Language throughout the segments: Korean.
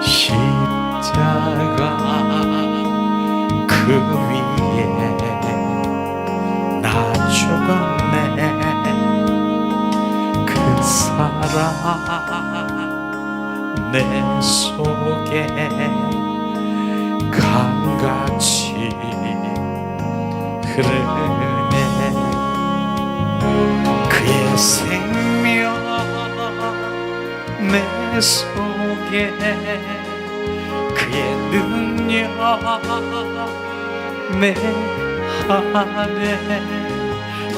십자가 그 위에 나 죽었네. 그 사랑 내 속에 강같이 흐르네. 그의 생명 내 속에 그의 능력 내 안에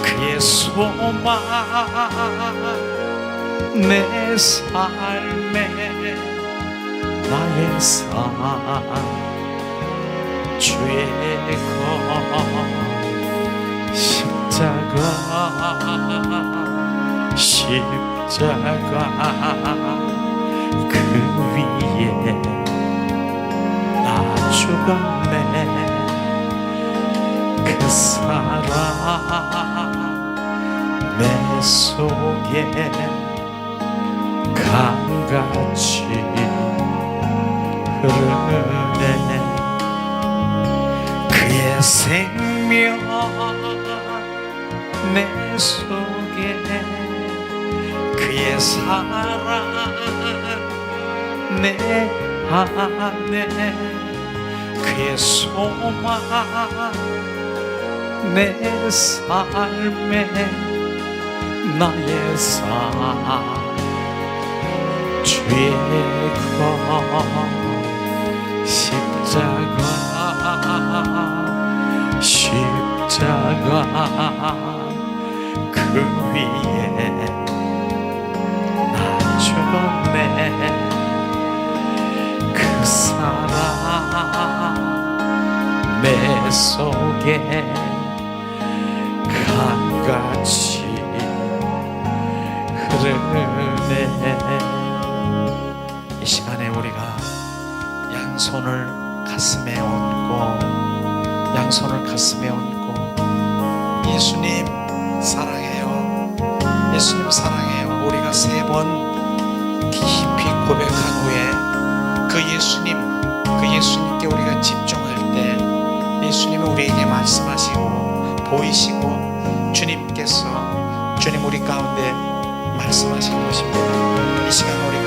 그의 소망 내 삶에 나의 삶 죄고 십자가 그 위에 나 죽었네. 그 사랑 내 속에 강같이 흐르네. 그의 생명 내 속에 그의 사랑 내 안에 그의 소망 내 삶에 나의 삶 죄고 십자가 그 위에 나 죽었네. 그 사랑 내 속에 강같이 흐르네. 이 시간에 우리가 양손을 가슴에 얹고 예수님 사랑해요, 예수님 사랑해요. 우리가 3번 깊이 고백한 후에 그 예수님께 우리가 집중할 때 예수님이 우리에게 말씀하시고 보이시고 주님 우리 가운데 말씀하시는 것입니다. 이 시간 우리가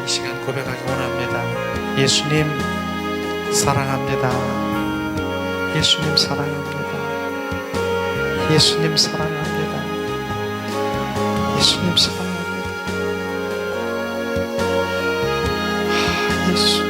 이 시간 고백하기 원합니다. 예수님 사랑합니다. 예수님 사랑합니다. 예수님 사랑합니다. 예수님 사랑합니다. 예수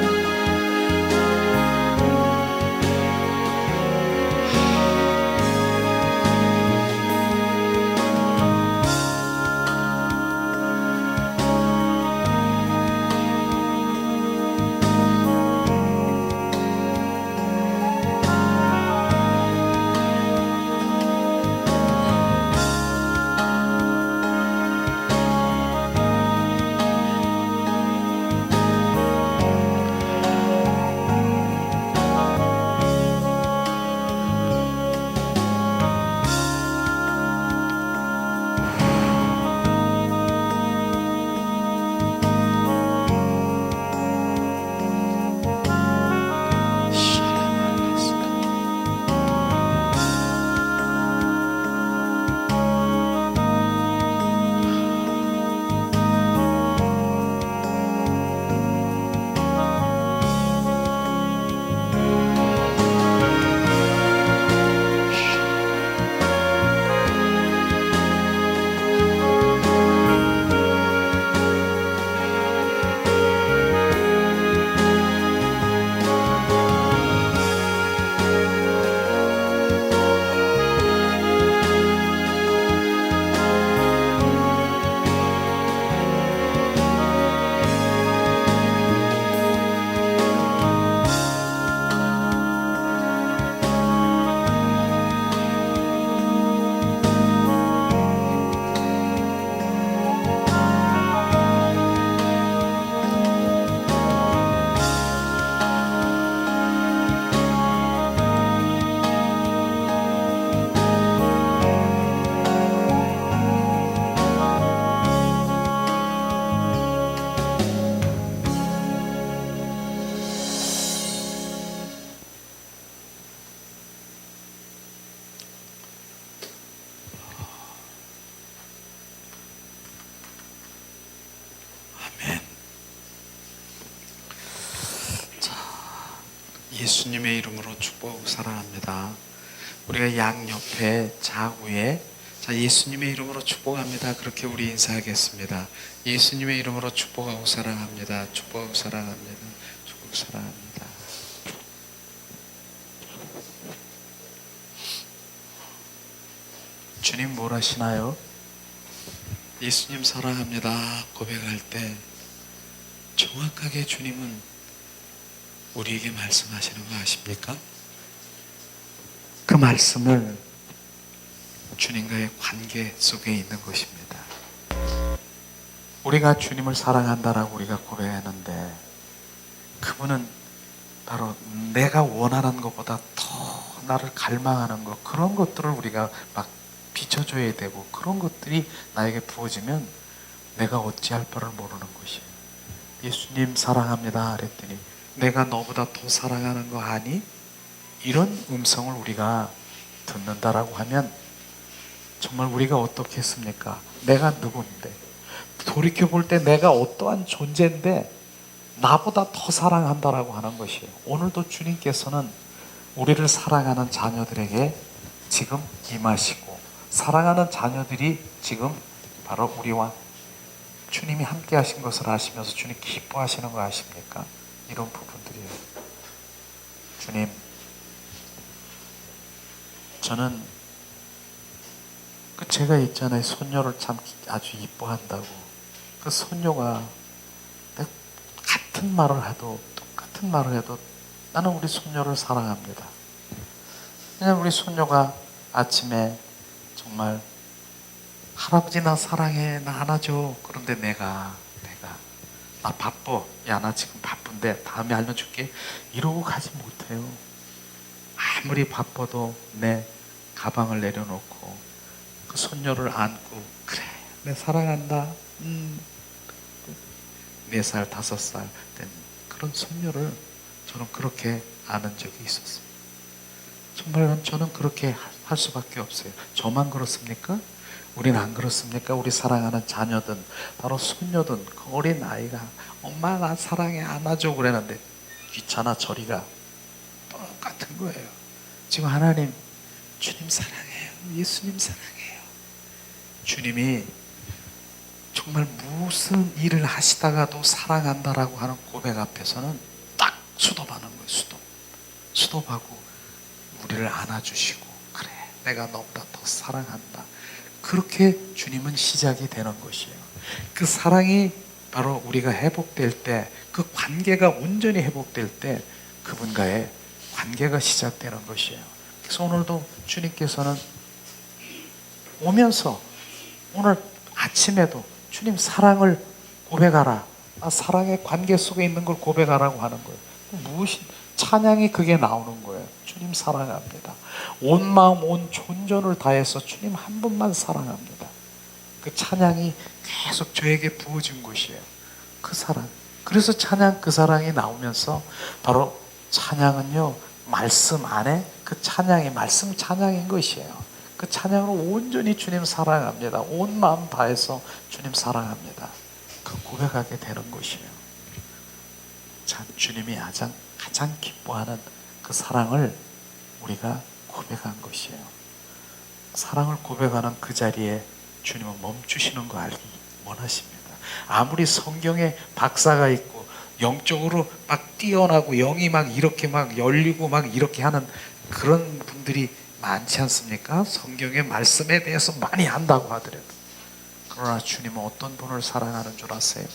예수님의 이름으로 축복하고 사랑합니다. 우리가 양옆에 좌우에 자 예수님의 이름으로 축복합니다. 그렇게 우리 인사하겠습니다. 예수님의 이름으로 축복하고 사랑합니다. 축복하고 사랑합니다. 축복 사랑합니다. 주님 뭘 하시나요? 예수님 사랑합니다 고백할 때 정확하게 주님은 우리에게 말씀하시는 거 아십니까? 그 말씀을 주님과의 관계 속에 있는 것입니다. 우리가 주님을 사랑한다라고 우리가 고백하는데 그분은 바로 내가 원하는 것보다 더 나를 갈망하는 것 그런 것들을 우리가 막 비춰줘야 되고 그런 것들이 나에게 부어지면 내가 어찌할 바를 모르는 것이에요. 예수님 사랑합니다 그랬더니 내가 너보다 더 사랑하는 거 아니? 이런 음성을 우리가 듣는다라고 하면 정말 우리가 어떻게 했습니까? 내가 누군데 돌이켜볼 때 내가 어떠한 존재인데 나보다 더 사랑한다라고 하는 것이에요. 오늘도 주님께서는 우리를 사랑하는 자녀들에게 지금 임하시고 사랑하는 자녀들이 지금 바로 우리와 주님이 함께 하신 것을 아시면서 주님 기뻐하시는 거 아십니까? 이런 부분들이에요. 주님, 저는 제가 있잖아요. 손녀를 참 아주 이뻐한다고. 그 손녀가 같은 말을 해도 똑같은 말을 해도 나는 우리 손녀를 사랑합니다. 그냥 우리 손녀가 아침에 정말 할아버지 나 사랑해 나 안아줘. 그런데 내가 나 바빠. 야 나 지금 바쁜데 다음에 알려줄게. 이러고 가지 못해요. 아무리 바빠도 내 가방을 내려놓고 그 손녀를 안고 그래 내 사랑한다. 4살 5살 된 그런 손녀를 저는 그렇게 아는 적이 있었어요. 정말 저는 그렇게 할 수밖에 없어요. 저만 그렇습니까? 우리는 안 그렇습니까? 우리 사랑하는 자녀든 바로 손녀든 그 어린 아이가 엄마 나 사랑해 안아줘 그랬는데 귀찮아 저리가 똑같은 거예요. 지금 하나님 주님 사랑해요. 예수님 사랑해요. 주님이 정말 무슨 일을 하시다가도 사랑한다라고 하는 고백 앞에서는 딱 수dob하는 거예요. 수dob하고 우리를 안아주시고 그래 내가 너보다 더 사랑한다. 그렇게 주님은 시작이 되는 것이에요. 그 사랑이 바로 우리가 회복될 때 그 관계가 온전히 회복될 때 그분과의 관계가 시작되는 것이에요. 그래서 오늘도 주님께서는 오면서 오늘 아침에도 주님 사랑을 고백하라. 사랑의 관계 속에 있는 걸 고백하라고 하는 거예요. 무엇이 찬양이 그게 나오는 거예요. 주님 사랑합니다. 온 마음 온 존전을 다해서 주님 한 분만 사랑합니다. 그 찬양이 계속 저에게 부어진 것이에요. 그 사랑. 그래서 찬양 그 사랑이 나오면서 바로 찬양은요 말씀 안에 그 찬양이 말씀 찬양인 것이에요. 그 찬양으로 온전히 주님 사랑합니다. 온 마음 다해서 주님 사랑합니다. 그 고백하게 되는 것이에요. 참 주님이 가장 기뻐하는 그 사랑을 우리가 고백한 것이에요. 사랑을 고백하는 그 자리에 주님은 멈추시는 거 알기 원하십니다. 아무리 성경에 박사가 있고 영적으로 막 뛰어나고 영이 막 이렇게 막 열리고 막 이렇게 하는 그런 분들이 많지 않습니까? 성경의 말씀에 대해서 많이 안다고 하더라도 그러나 주님은 어떤 분을 사랑하는 줄 아세요?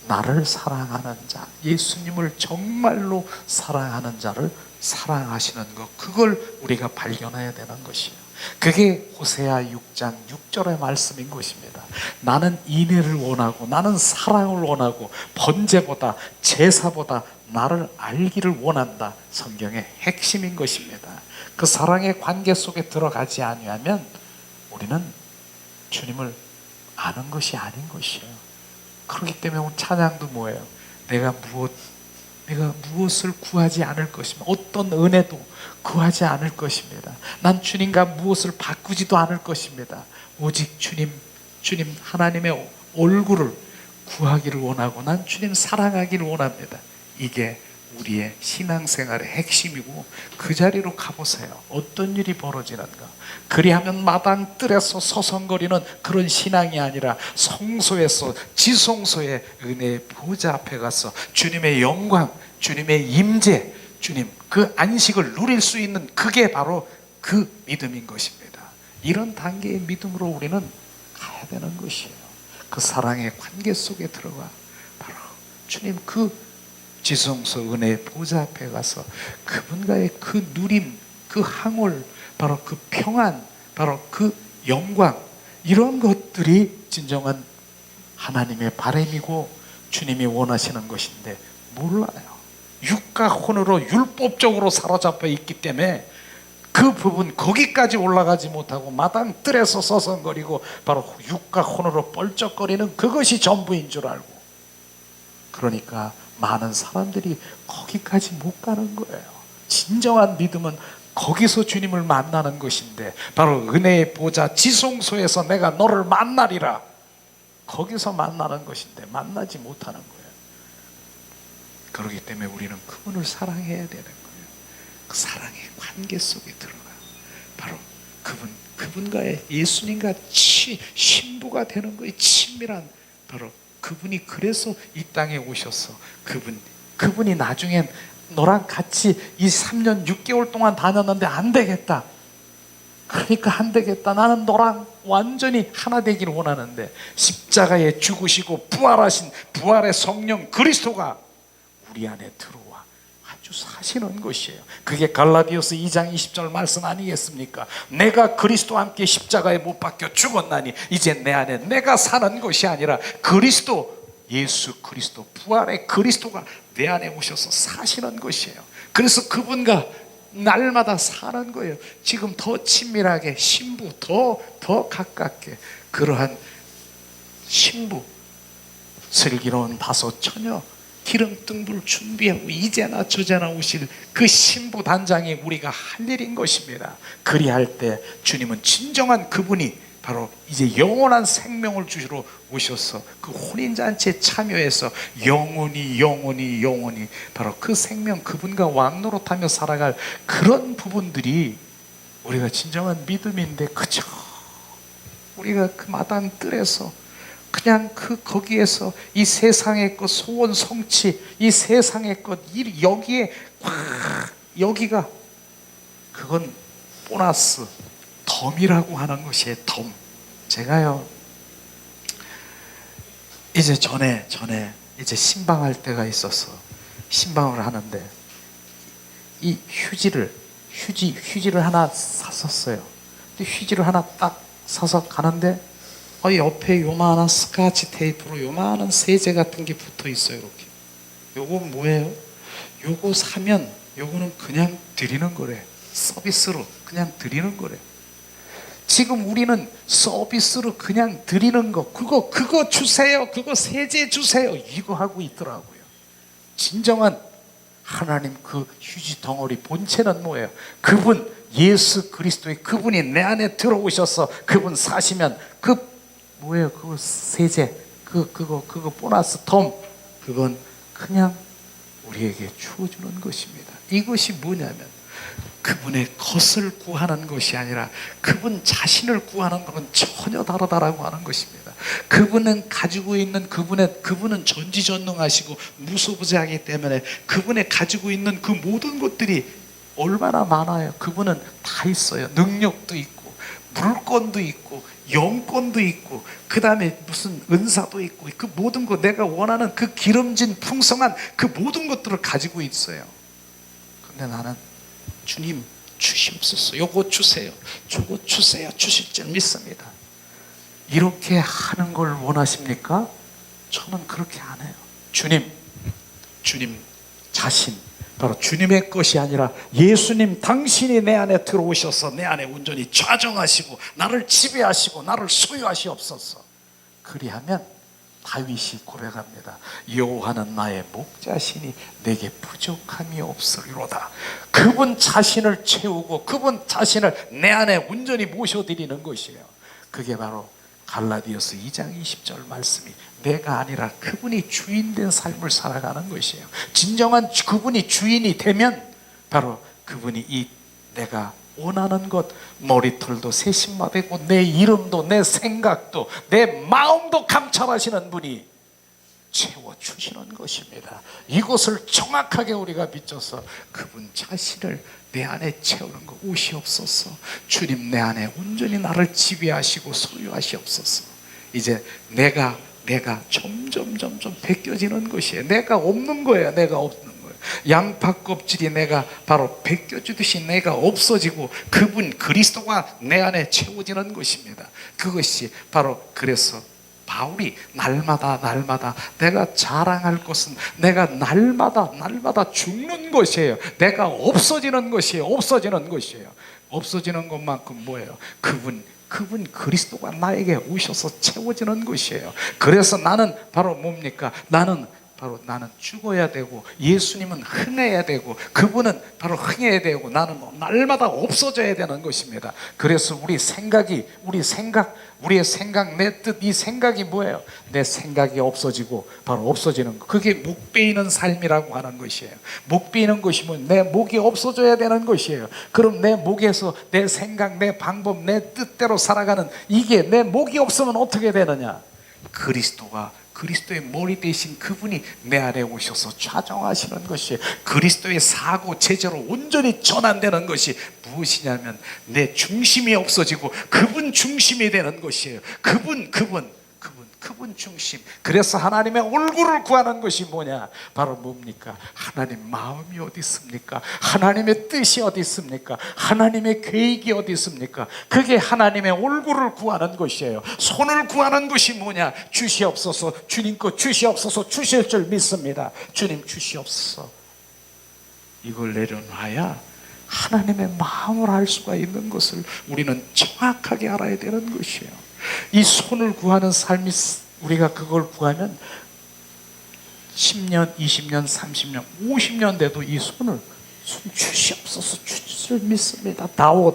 나를 사랑하는 자, 예수님을 정말로 사랑하는 자를 사랑하시는 것, 그걸 우리가 발견해야 되는 것이에요. 그게 호세아 6장 6절의 말씀인 것입니다. 나는 인애를 원하고 나는 사랑을 원하고 번제보다 제사보다 나를 알기를 원한다. 성경의 핵심인 것입니다. 그 사랑의 관계 속에 들어가지 아니하면 우리는 주님을 아는 것이 아닌 것이에요. 그렇기 때문에 오늘 찬양도 뭐예요? 내가 무엇을 구하지 않을 것입니다. 어떤 은혜도 구하지 않을 것입니다. 난 주님과 무엇을 바꾸지도 않을 것입니다. 오직 주님 하나님의 얼굴을 구하기를 원하고 난 주님 사랑하기를 원합니다. 이게 우리의 신앙생활의 핵심이고 그 자리로 가보세요. 어떤 일이 벌어지는가. 그리하면 마당 뜰에서 서성거리는 그런 신앙이 아니라 성소에서 지성소의 은혜의 보좌 앞에 가서 주님의 영광, 주님의 임재, 주님 그 안식을 누릴 수 있는 그게 바로 그 믿음인 것입니다. 이런 단계의 믿음으로 우리는 가야 되는 것이에요. 그 사랑의 관계 속에 들어가 바로 주님 그 지성소 은혜의 보좌 앞에 가서 그분과의 그 누림, 그 항울, 바로 그 평안, 바로 그 영광, 이런 것들이 진정한 하나님의 바람이고 주님이 원하시는 것인데 몰라요. 육과 혼으로 율법적으로 사로잡혀 있기 때문에 그 부분 거기까지 올라가지 못하고 마당 뜰에서 서성거리고 바로 육과 혼으로 뻘쩍거리는 그것이 전부인 줄 알고, 그러니까 많은 사람들이 거기까지 못 가는 거예요. 진정한 믿음은 거기서 주님을 만나는 것인데 바로 은혜의 보좌 지성소에서 내가 너를 만나리라, 거기서 만나는 것인데 만나지 못하는 거예요. 그렇기 때문에 우리는 그분을 사랑해야 되는 거예요. 그 사랑의 관계 속에 들어가 바로 그분과의 예수님과 신부가 되는 거예요. 친밀한 바로 그분이 그래서 이 땅에 오셔서 그분이 나중엔 너랑 같이 이 3년 6개월 동안 다녔는데 안 되겠다. 그러니까 안 되겠다. 나는 너랑 완전히 하나 되기를 원하는데 십자가에 죽으시고 부활하신 부활의 성령 그리스도가 우리 안에 들어와 아주 사시는 것이에요. 그게 갈라디아서 2장 20절 말씀 아니겠습니까? 내가 그리스도와 함께 십자가에 못 박혀 죽었나니 이제 내 안에 내가 사는 것이 아니라 그리스도, 예수 그리스도 부활의 그리스도가 내 안에 오셔서 사시는 것이에요. 그래서 그분과 날마다 사는 거예요. 지금 더 친밀하게 신부 더 가깝게 그러한 신부 슬기로운 다섯 처녀 기름등불 준비하고 이제나 저제나 오실 그 신부 단장이 우리가 할 일인 것입니다. 그리할 때 주님은 진정한 그분이 바로 이제 영원한 생명을 주시러 오셔서 그 혼인잔치에 참여해서 영원히 바로 그 생명 그분과 왕노릇하며 살아갈 그런 부분들이 우리가 진정한 믿음인데 그저 우리가 그 마당 뜰에서 그냥 거기에서 이 세상의 것 소원 성취, 이 세상의 것 여기에 여기가 그건 보너스 덤이라고 하는 것이에요. 덤. 제가요 이제 전에 이제 신방할 때가 있어서 신방을 하는데 이 휴지를 하나 샀었어요. 휴지를 하나 딱 사서 가는데 옆에 요만한 스카치 테이프로 요만한 세제 같은 게 붙어 있어요. 이렇게. 요거 뭐예요? 요거 사면 요거는 그냥 드리는 거래. 서비스로 그냥 드리는 거래. 지금 우리는 서비스로 그냥 드리는 거, 그거 주세요, 그거 세제 주세요, 이거 하고 있더라고요. 진정한 하나님 그 휴지 덩어리 본체는 뭐예요? 그분 예수 그리스도의 그분이 내 안에 들어오셔서 그분 사시면 그 뭐예요? 그거 세제, 그거 보너스 덤, 그건 그냥 우리에게 주어주는 것입니다. 이것이 뭐냐면 그분의 것을 구하는 것이 아니라 그분 자신을 구하는 것은 전혀 다르다라고 하는 것입니다. 그분은 가지고 있는 그분은 전지전능하시고 무소부재하기 때문에 그분의 가지고 있는 그 모든 것들이 얼마나 많아요. 그분은 다 있어요. 능력도 있고 물권도 있고 영권도 있고 그 다음에 무슨 은사도 있고 그 모든 것 내가 원하는 그 기름진 풍성한 그 모든 것들을 가지고 있어요. 근데 나는 주님 주시옵소서, 요거 주세요, 저거 주세요, 주실 줄 믿습니다. 이렇게 하는 걸 원하십니까? 저는 그렇게 안 해요. 주님 자신, 바로 주님의 것이 아니라 예수님 당신이 내 안에 들어오셔서 내 안에 온전히 좌정하시고 나를 지배하시고 나를 소유하시옵소서. 그리하면 다윗이 고백합니다. 여호와는 나의 목자시니 내게 부족함이 없으리로다. 그분 자신을 채우고 그분 자신을 내 안에 온전히 모셔드리는 것이에요. 그게 바로 갈라디아서 2장 20절 말씀이 내가 아니라 그분이 주인된 삶을 살아가는 것이에요. 진정한 그분이 주인이 되면 바로 그분이 이 내가 원하는 것, 머리털도 세심마되고 내 이름도 내 생각도 내 마음도 감찰하시는 분이 채워주시는 것입니다. 이것을 정확하게 우리가 믿어서 그분 자신을 내 안에 채우는 것 오시옵소서. 주님 내 안에 온전히 나를 지배하시고 소유하시옵소서. 이제 내가 점점 벗겨지는 것이에요. 내가 없는 거예요. 내가 없는 거예요. 양파 껍질이 내가 바로 벗겨지듯이 내가 없어지고 그분 그리스도가 내 안에 채워지는 것입니다. 그것이 바로 그래서 바울이 날마다 내가 자랑할 것은 내가 날마다 죽는 것이에요. 내가 없어지는 것이에요. 없어지는 것만큼 뭐예요? 그분 그리스도가 나에게 오셔서 채워지는 것이에요. 그래서 나는 바로 뭡니까? 나는 죽어야 되고 예수님은 흥해야 되고 그분은 바로 흥해야 되고 나는 날마다 없어져야 되는 것입니다. 그래서 우리의 생각, 내 뜻, 이 생각이 뭐예요? 내 생각이 없어지고 바로 없어지는 것. 그게 목 베이는 삶이라고 하는 것이에요. 목 베이는 것이 뭐 내 목이 없어져야 되는 것이에요. 그럼 내 목에서 내 생각, 내 방법, 내 뜻대로 살아가는 이게 내 목이 없으면 어떻게 되느냐? 그리스도의 머리 대신 그분이 내 안에 오셔서 좌정하시는 것이 그리스도의 사고 제재로 온전히 전환되는 것이 무엇이냐면 내 중심이 없어지고 그분 중심이 되는 것이에요. 그분 중심. 그래서 하나님의 얼굴을 구하는 것이 뭐냐? 바로 뭡니까? 하나님 마음이 어디 있습니까? 하나님의 뜻이 어디 있습니까? 하나님의 계획이 어디 있습니까? 그게 하나님의 얼굴을 구하는 것이에요. 손을 구하는 것이 뭐냐? 주시옵소서. 주님 거 주시옵소서. 주실 줄 믿습니다. 주님 주시옵소서. 이걸 내려놔야 하나님의 마음을 알 수가 있는 것을 우리는 정확하게 알아야 되는 것이에요. 이 손을 구하는 삶이 우리가 그걸 구하면 10년, 20년, 30년, 50년 돼도 이 손 주시옵소서 주실 믿습니다. 다오.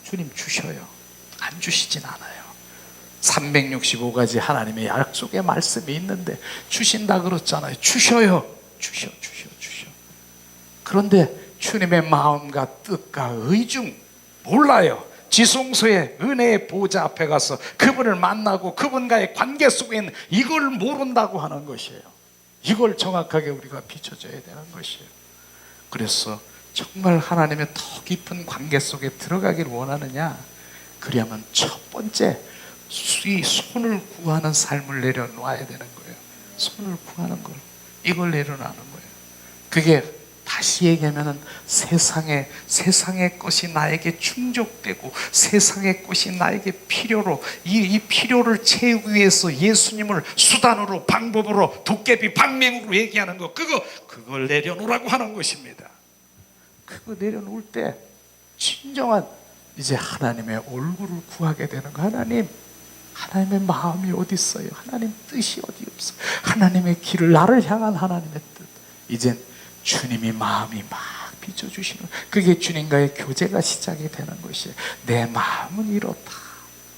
주님 주셔요. 안 주시진 않아요. 365가지 하나님의 약속의 말씀이 있는데 주신다 그랬잖아요. 주셔요. 주셔. 그런데 주님의 마음과 뜻과 의중 몰라요. 지성소의 은혜의 보좌 앞에 가서 그분을 만나고 그분과의 관계 속에 있는 이걸 모른다고 하는 것이에요. 이걸 정확하게 우리가 비춰줘야 되는 것이에요. 그래서 정말 하나님의 더 깊은 관계 속에 들어가길 원하느냐? 그러면 첫 번째 이 손을 구하는 삶을 내려놔야 되는 거예요. 손을 구하는 걸, 이걸 내려놔는 거예요. 그게 다시 얘기하면 세상의 것이 나에게 충족되고 세상의 것이 나에게 필요로 이 필요를 채우기 위해서 예수님을 수단으로 방법으로 도깨비 방맹으로 얘기하는 거 그걸 내려놓으라고 하는 것입니다. 그거 내려놓을 때 진정한 이제 하나님의 얼굴을 구하게 되는 거. 하나님의 마음이 어디 있어요? 하나님 뜻이 어디 없어? 하나님의 길을 나를 향한 하나님의 뜻. 이젠 주님이 마음이 막 비춰주시는 그게 주님과의 교제가 시작이 되는 것이에요. 내 마음은 이렇다.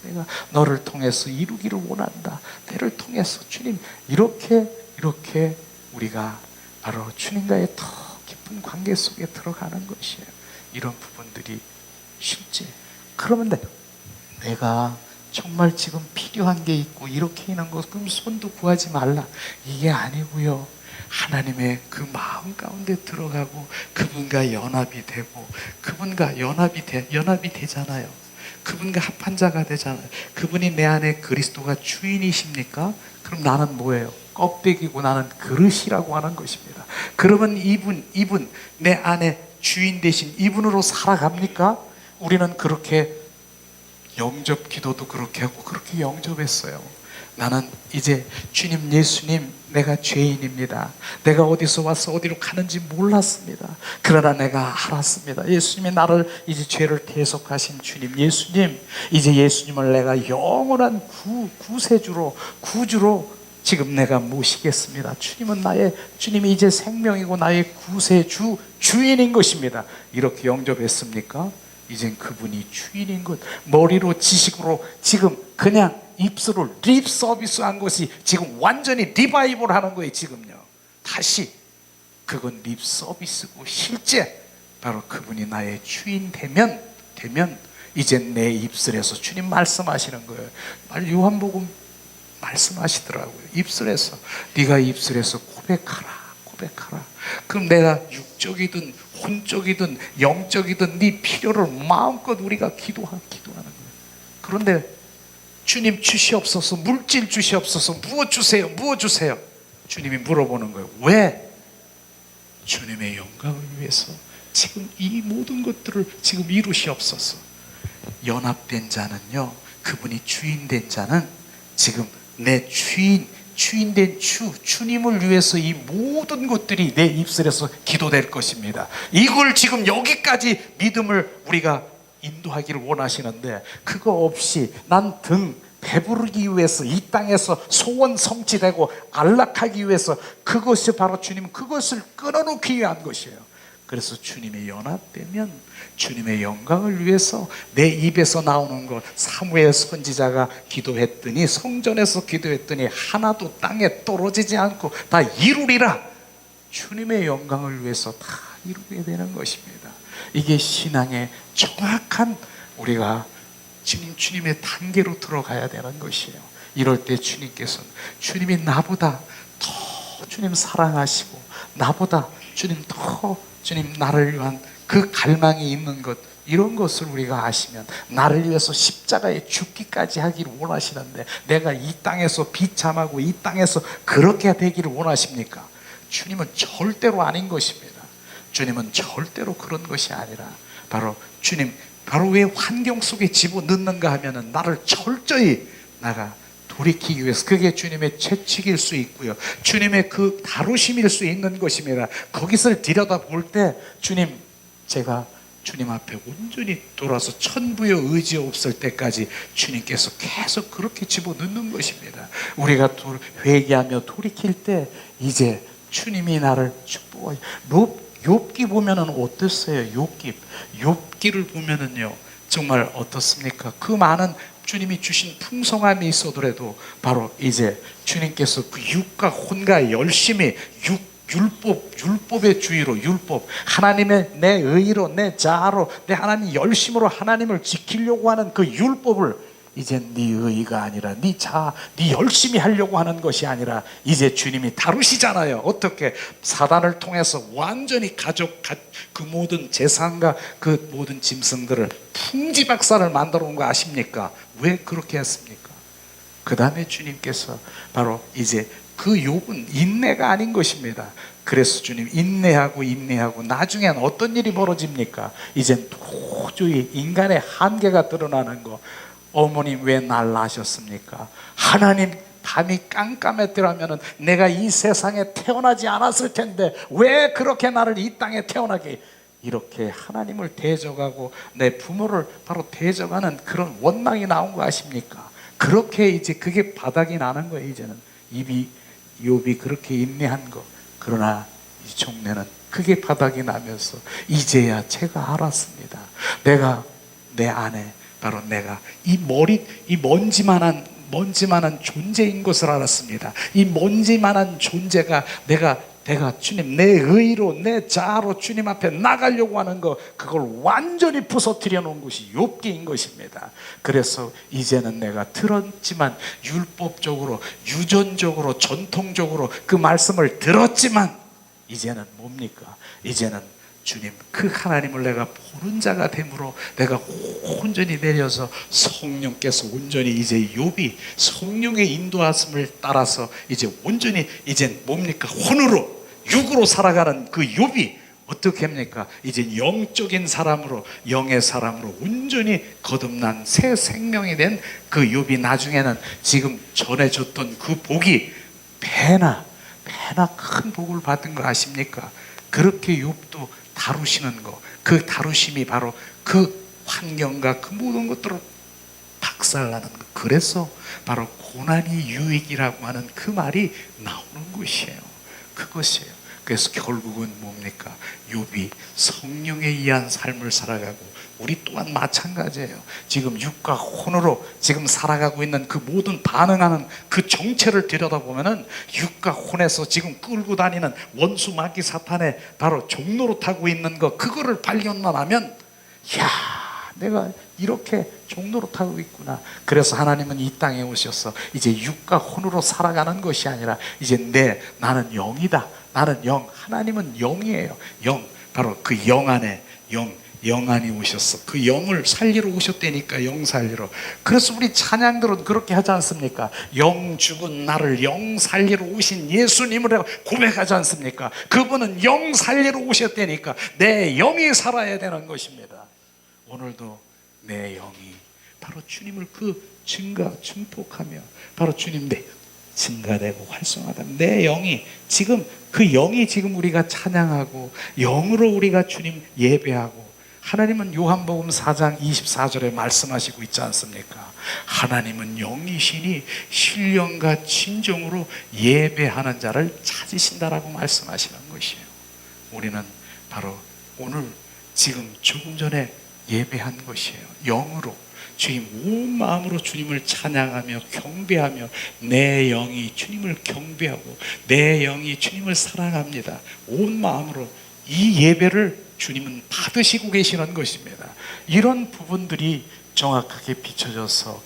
내가 너를 통해서 이루기를 원한다. 너를 통해서 주님 이렇게 우리가 바로 주님과의 더 깊은 관계 속에 들어가는 것이에요. 이런 부분들이 실제 그러면 내가 정말 지금 필요한 게 있고 이렇게 있는 것 그럼 손도 구하지 말라 이게 아니고요. 하나님의 그 마음 가운데 들어가고 그분과 연합이 되고 그분과 연합이 되잖아요. 그분과 합한 자가 되잖아요. 그분이 내 안에 그리스도가 주인이십니까? 그럼 나는 뭐예요? 껍데기고 나는 그릇이라고 하는 것입니다. 그러면 이분 내 안에 주인 대신 이분으로 살아갑니까? 우리는 그렇게 영접 기도도 그렇게 하고 그렇게 영접했어요. 나는 이제 주님 예수님 내가 죄인입니다. 내가 어디서 와서 어디로 가는지 몰랐습니다. 그러나 내가 알았습니다. 예수님이 나를 이제 죄를 대속하신 주님 예수님 이제 예수님을 내가 영원한 구주로 지금 내가 모시겠습니다. 주님이 이제 생명이고 나의 구세주 주인인 것입니다. 이렇게 영접했습니까? 이젠 그분이 주인인 것. 머리로 지식으로 지금 그냥 입술을 립 서비스한 것이 지금 완전히 리바이벌 하는 거예요. 지금요 다시 그건 립 서비스고, 실제 바로 그분이 나의 주인 되면 이젠 내 입술에서 주님 말씀하시는 거예요. 요한복음 말씀하시더라고요. 입술에서, 네가 입술에서 고백하라. 그럼 내가 육적이든 혼적이든 영적이든 네 필요를 마음껏 우리가 기도하는 거예요. 그런데 주님 주시옵소서, 물질 주시옵소서, 무엇 주세요? 주님이 물어보는 거예요. 왜? 주님의 영광을 위해서 지금 이 모든 것들을 지금 이루시옵소서. 연합된 자는요, 그분이 주인 된 자는 지금 내 주인된 주님을 위해서 이 모든 것들이 내 입술에서 기도될 것입니다. 이걸 지금 여기까지 믿음을 우리가 인도하기를 원하시는데, 그거 없이 난 등 배부르기 위해서 이 땅에서 소원 성취되고 안락하기 위해서, 그것이 바로 주님 그것을 끊어놓기 위한 것이에요. 그래서 주님의 연합되면 주님의 영광을 위해서 내 입에서 나오는 것, 사무엘 선지자가 기도했더니, 성전에서 기도했더니 하나도 땅에 떨어지지 않고 다 이루리라. 주님의 영광을 위해서 다 이루게 되는 것입니다. 이게 신앙의 정확한, 우리가 주님의 단계로 들어가야 되는 것이에요. 이럴 때 주님께서는, 주님이 나보다 더 주님 사랑하시고, 나보다 주님 나를 위한 그 갈망이 있는 것, 이런 것을 우리가 아시면 나를 위해서 십자가에 죽기까지 하기를 원하시는데, 내가 이 땅에서 비참하고 이 땅에서 그렇게 되기를 원하십니까? 주님은 절대로 아닌 것입니다. 주님은 절대로 그런 것이 아니라, 바로 왜 환경 속에 집어넣는가 하면은 나를 철저히 돌이키기 위해서, 그게 주님의 채찍일 수 있고요, 주님의 그 다루심일 수 있는 것입니다. 거기서 들여다볼 때 제가 주님 앞에 온전히 돌아서 천부의 의지 없을 때까지 주님께서 계속 그렇게 집어넣는 것입니다. 우리가 회개하며 돌이킬 때 이제 주님이 나를 축복하여. 욥기 보면은 어땠어요? 욥기를 보면은요, 정말 어떻습니까? 그 많은 주님이 주신 풍성함이 있어더라도 바로 이제 주님께서 그 육과 혼과 열심히 율법의 주의로, 하나님의 내 의로, 내 자아로, 내 하나님 열심으로 하나님을 지키려고 하는 그 율법을, 이제 네 의가 아니라 네 자아, 네 열심히 하려고 하는 것이 아니라 이제 주님이 다루시잖아요. 어떻게? 사단을 통해서 완전히 그 모든 재산과 그 모든 짐승들을 풍지박산을 만들어 온 거 아십니까? 왜 그렇게 했습니까? 그 다음에 주님께서 바로 이제 그 욥은 인내가 아닌 것입니다. 그래서 주님 인내하고 나중엔 어떤 일이 벌어집니까? 이젠 도저히 인간의 한계가 드러나는 거. 어머님 왜 날 낳으셨습니까? 하나님 밤이 깜깜했더라면 내가 이 세상에 태어나지 않았을 텐데 왜 그렇게 나를 이 땅에 태어나게, 이렇게 하나님을 대적하고 내 부모를 바로 대적하는 그런 원망이 나온 거 아십니까? 그렇게 이제 그게 바닥이 나는 거예요. 이제는 욥이 그렇게 인내한 거. 그러나 이 종래는 그게 바닥이 나면서 이제야 제가 알았습니다. 내가 내 안에 바로 내가 이 먼지만한 존재인 것을 알았습니다. 이 먼지만한 존재가 내가 주님 내 의로, 내 자아로 주님 앞에 나가려고 하는 거, 그걸 완전히 부서뜨려 놓은 것이 욥기인 것입니다. 그래서 이제는 내가 들었지만, 율법적으로, 유전적으로, 전통적으로 그 말씀을 들었지만, 이제는 뭡니까? 이제는 주님 그 하나님을 내가 보는 자가 됨으로 내가 온전히 내려서 성령께서 온전히 이제 욥이 성령의 인도하심을 따라서 이제 온전히 이제 뭡니까? 혼으로, 육으로 살아가는 그 욥이 어떻게 합니까? 이제 영적인 사람으로, 영의 사람으로 온전히 거듭난 새 생명이 된 그 욥이 나중에는 지금 전해줬던 그 복이 배나 큰 복을 받은 거 아십니까? 그렇게 욥도 다루시는 거, 그 다루심이 바로 그 환경과 그 모든 것들을 박살나는 거. 그래서 바로 고난이 유익이라고 하는 그 말이 나오는 것이에요. 그것이에요. 그래서 결국은 뭡니까? 욥이 성령에 의한 삶을 살아가고 우리 또한 마찬가지예요. 지금 육과 혼으로 지금 살아가고 있는 그 모든 반응하는 그 정체를 들여다보면은 육과 혼에서 지금 끌고 다니는 원수 마귀 사탄의 바로 종로로 타고 있는 거, 그거를 발견만 하면 야, 내가 이렇게 종로로 타고 있구나. 그래서 하나님은 이 땅에 오셔서 이제 육과 혼으로 살아가는 것이 아니라 이제 나는 영이다. 나는 영. 하나님은 영이에요. 영. 바로 그 영 안에 영 안에 오셨어. 그 영을 살리러 오셨다니까. 영 살리러. 그래서 우리 찬양들은 그렇게 하지 않습니까? 영 죽은 나를 영 살리러 오신 예수님을 고백하지 않습니까? 그분은 영 살리러 오셨다니까. 내 영이 살아야 되는 것입니다. 오늘도 내 영이 바로 주님을 증폭하며 바로 주님 증가되고 활성화되고 내 영이 지금 그 영이 지금 우리가 찬양하고 영으로 우리가 주님 예배하고, 하나님은 요한복음 4장 24절에 말씀하시고 있지 않습니까? 하나님은 영이시니 신령과 진정으로 예배하는 자를 찾으신다라고 말씀하시는 것이에요. 우리는 바로 오늘 지금 조금 전에 예배한 것이에요. 영으로 주님 온 마음으로 주님을 찬양하며 경배하며 내 영이 주님을 경배하고 내 영이 주님을 사랑합니다. 온 마음으로 이 예배를 주님은 받으시고 계시는 것입니다. 이런 부분들이 정확하게 비춰져서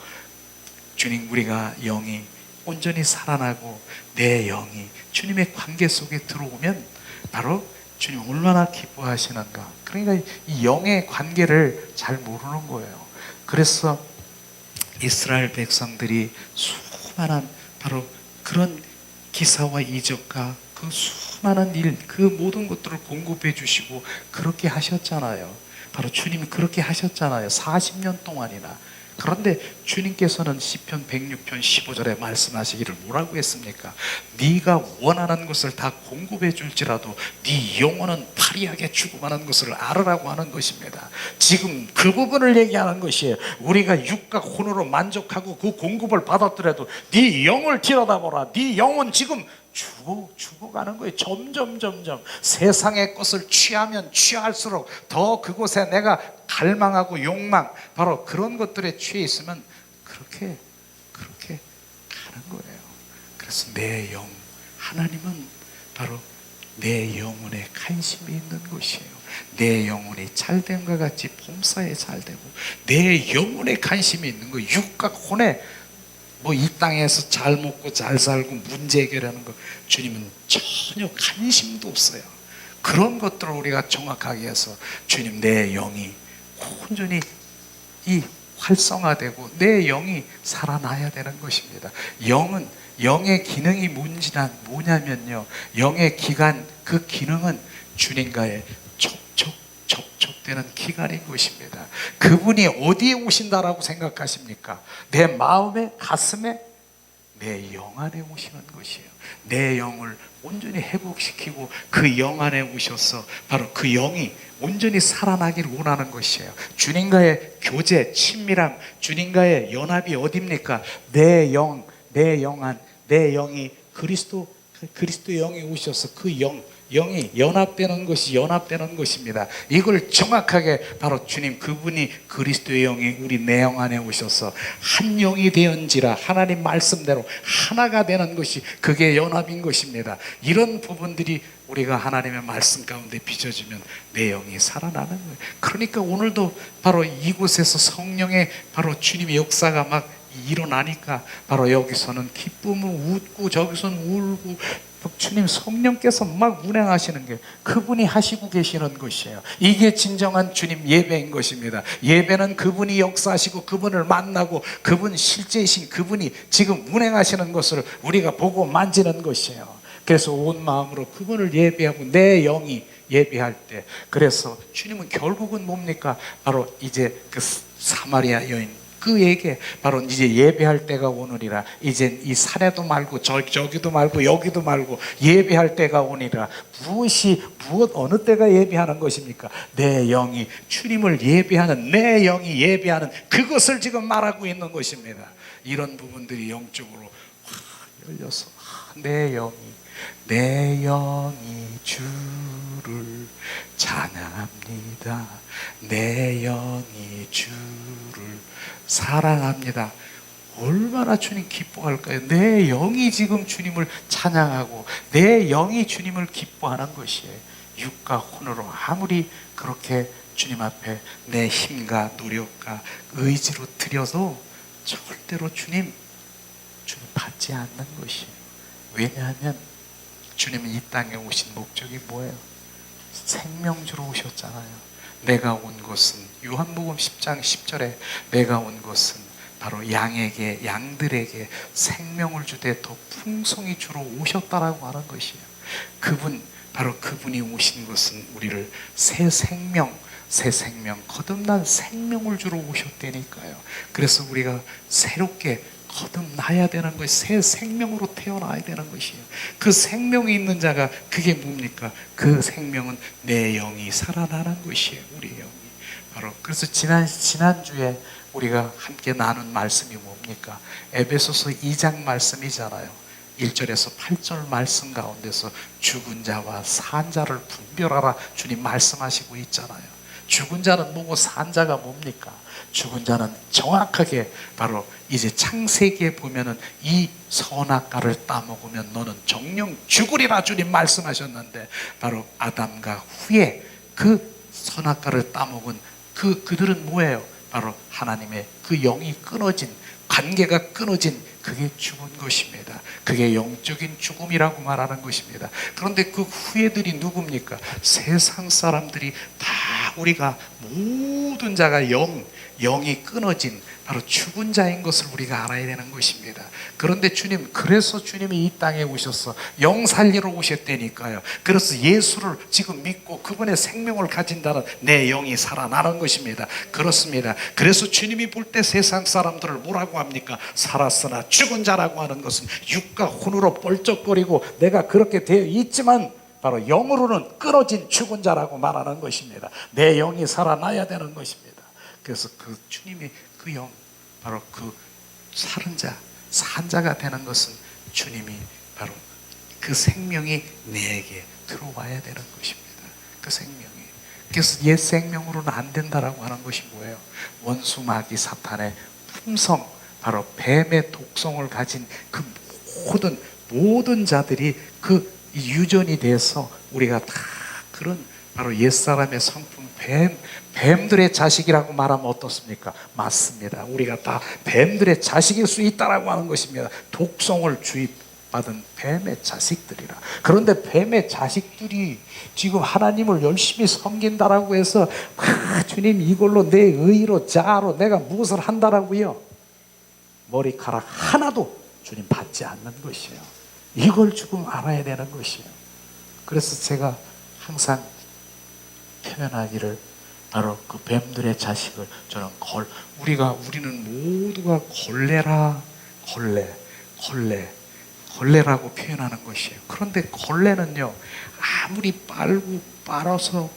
주님, 우리가 영이 온전히 살아나고 내 영이 주님의 관계 속에 들어오면 바로 주님 얼마나 기뻐하시는가. 그러니까 이 영의 관계를 잘 모르는 거예요. 그래서 이스라엘 백성들이 수많은 바로 그런 기사와 이적과 그 수많은 일, 그 모든 것들을 공급해 주시고 그렇게 하셨잖아요. 바로 주님이 그렇게 하셨잖아요. 40년 동안이나. 그런데 주님께서는 시편 106편 15절에 말씀하시기를 뭐라고 했습니까? 네가 원하는 것을 다 공급해 줄지라도 네 영혼은 파리하게 죽음하는 것을 알으라고 하는 것입니다. 지금 그 부분을 얘기하는 것이에요. 우리가 육과 혼으로 만족하고 그 공급을 받았더라도 네 영을 들여다보라. 네 영은 지금 죽어가는 거예요. 점점 세상의 것을 취하면 취할수록 더 그곳에 내가 갈망하고 욕망, 바로 그런 것들에 취해 있으면 그렇게 가는 거예요. 그래서 내 영, 하나님은 바로 내 영혼에 관심이 있는 것이에요. 내 영혼이 잘됨과 같이 봄사에 잘되고 내 영혼에 관심이 있는 거예요. 육과 혼에 이 땅에서 잘 먹고 잘 살고 문제 해결하는 거 주님은 전혀 관심도 없어요. 그런 것들을 우리가 정확하게 해서 주님, 내 영이 온전히 활성화되고 내 영이 살아나야 되는 것입니다. 영의 기능이 뭐냐면요, 영의 기간, 그 기능은 주님과의 접촉되는 기간인 것입니다. 그분이 어디에 오신다라고 생각하십니까? 내 마음에, 가슴에, 내 영 안에 오시는 것이에요. 내 영을 온전히 회복시키고 그 영 안에 오셔서 바로 그 영이 온전히 살아나기를 원하는 것이에요. 주님과의 교제, 친밀함, 주님과의 연합이 어디입니까? 내 영이 그리스도 영이 오셔서 그 영이 연합되는 것입니다. 이걸 정확하게 바로 주님, 그분이 그리스도의 영이 우리 내 영 안에 오셔서 한 영이 되었는지라, 하나님 말씀대로 하나가 되는 것이 그게 연합인 것입니다. 이런 부분들이 우리가 하나님의 말씀 가운데 빚어지면 내 영이 살아나는 거예요. 그러니까 오늘도 바로 이곳에서 성령의 바로 주님의 역사가 막 일어나니까 바로 여기서는 기쁨을 웃고 저기서는 울고, 주님 성령께서 막 운행하시는 게 그분이 하시고 계시는 것이에요. 이게 진정한 주님 예배인 것입니다. 예배는 그분이 역사하시고 그분을 만나고 그분 실제이신 그분이 지금 운행하시는 것을 우리가 보고 만지는 것이에요. 그래서 온 마음으로 그분을 예배하고 내 영이 예배할 때, 그래서 주님은 결국은 뭡니까? 바로 이제 그 사마리아 여인 그에게 바로 이제 예배할 때가 오느니라. 이제 이 산에도 말고 저기도 말고 여기도 말고 예배할 때가 오니라. 어느 때가 예배하는 것입니까? 내 영이 주님을 예배하는, 내 영이 예배하는 그것을 지금 말하고 있는 것입니다. 이런 부분들이 영적으로 열려서 내 영이 주를 찬양합니다. 내 영이 주를 사랑합니다. 얼마나 주님 기뻐할까요? 내 영이 지금 주님을 찬양하고 내 영이 주님을 기뻐하는 것이에요. 육과 혼으로 아무리 그렇게 주님 앞에 내 힘과 노력과 의지로 드려도 절대로 주님 받지 않는 것이에요. 왜냐하면 주님은 이 땅에 오신 목적이 뭐예요? 생명 주러 오셨잖아요. 내가 온 것은 요한복음 10장 10절에 내가 온 것은 바로 양들에게 생명을 주되 더 풍성히 주러 오셨다라고 하는 것이에요. 바로 그분이 오신 것은 우리를 새 생명, 거듭난 생명을 주러 오셨다니까요. 그래서 우리가 새롭게 거듭나야 되는 것이 새 생명으로 태어나야 되는 것이에요. 그 생명이 있는 자가 그게 뭡니까? 그 생명은 내 영이 살아나는 것이에요. 우리 영이. 바로 그래서 지난주에 우리가 함께 나눈 말씀이 뭡니까? 에베소서 2장 말씀이잖아요. 1절에서 8절 말씀 가운데서 죽은 자와 산 자를 분별하라 주님 말씀하시고 있잖아요. 죽은 자는 뭐고 산 자가 뭡니까? 죽은 자는 정확하게 바로 이제 창세기에 보면은 이 선악과를 따먹으면 너는 정령 죽으리라 주님 말씀하셨는데 바로 아담과 후에 그 선악과를 따먹은 그들은 뭐예요? 바로 하나님의 그 영이 끊어진 관계가 끊어진 그게 죽은 것입니다. 그게 영적인 죽음이라고 말하는 것입니다. 그런데 그 후예들이 누굽니까? 세상 사람들이 다 우리가 모든 자가 영이 끊어진 바로 죽은 자인 것을 우리가 알아야 되는 것입니다. 그런데 그래서 주님이 이 땅에 오셔서 영 살리러 오셨다니까요. 그래서 예수를 지금 믿고 그분의 생명을 가진다는 내 영이 살아나는 것입니다. 그렇습니다. 그래서 주님이 볼 때 세상 사람들을 뭐라고 합니까? 살았으나 죽은 자라고 하는 것은 육과 혼으로 뻘쩍거리고 내가 그렇게 되어 있지만 바로 영으로는 끊어진 죽은 자라고 말하는 것입니다. 내 영이 살아나야 되는 것입니다. 그래서 그 주님이 그 영, 바로 그 산 자가 되는 것은 주님이 바로 그 생명이 내게 들어와야 되는 것입니다. 그 생명이. 그래서 옛 생명으로는 안 된다라고 하는 것이 뭐예요? 원수 마귀 사탄의 품성, 바로 뱀의 독성을 가진 그 모든 자들이 그 유전이 돼서 우리가 다 그런 바로 옛사람의 성품 뱀들의 자식이라고 말하면 어떻습니까? 맞습니다. 우리가 다 뱀들의 자식일 수 있다라고 하는 것입니다. 독성을 주입받은 뱀의 자식들이라. 그런데 뱀의 자식들이 지금 하나님을 열심히 섬긴다라고 해서 주님 이걸로 내 의로 자아로 내가 무엇을 한다라고요? 머리카락 하나도 주님 받지 않는 것이에요. 이걸 조금 알아야 되는 것이에요. 그래서 제가 항상 표현하기를 바로 그 뱀들의 자식을 저는 우리는 모두가 걸레라고 표현하는 것이에요. 그런데 걸레는요 아무리 빨아서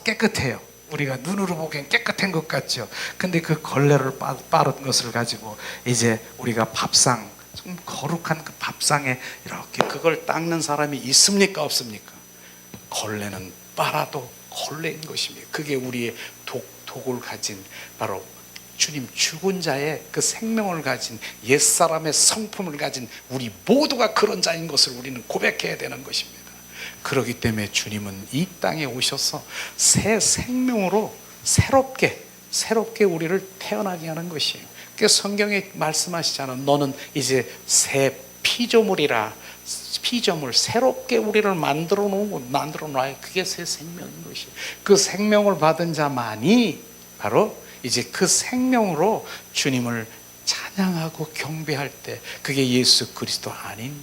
깨끗해요. 우리가 눈으로 보기엔 깨끗한 것 같죠. 근데 그 걸레를 빠른 것을 가지고 이제 우리가 밥상 좀 거룩한 그 밥상에 이렇게 그걸 닦는 사람이 있습니까? 없습니까? 걸레는 빨아도 걸레인 것입니다. 그게 우리의 독을 가진 바로 주님 죽은 자의 그 생명을 가진 옛사람의 성품을 가진 우리 모두가 그런 자인 것을 우리는 고백해야 되는 것입니다. 그렇기 때문에 주님은 이 땅에 오셔서 새 생명으로 새롭게 우리를 태어나게 하는 것이에요. 그래서 성경에 말씀하시잖아. 너는 이제 새 피조물이라. 피조물 새롭게 우리를 만들어 놔요. 그게 새 생명인 것이에요. 그 생명을 받은 자만이 바로 이제 그 생명으로 주님을 찬양하고 경배할 때 그게 예수 그리스도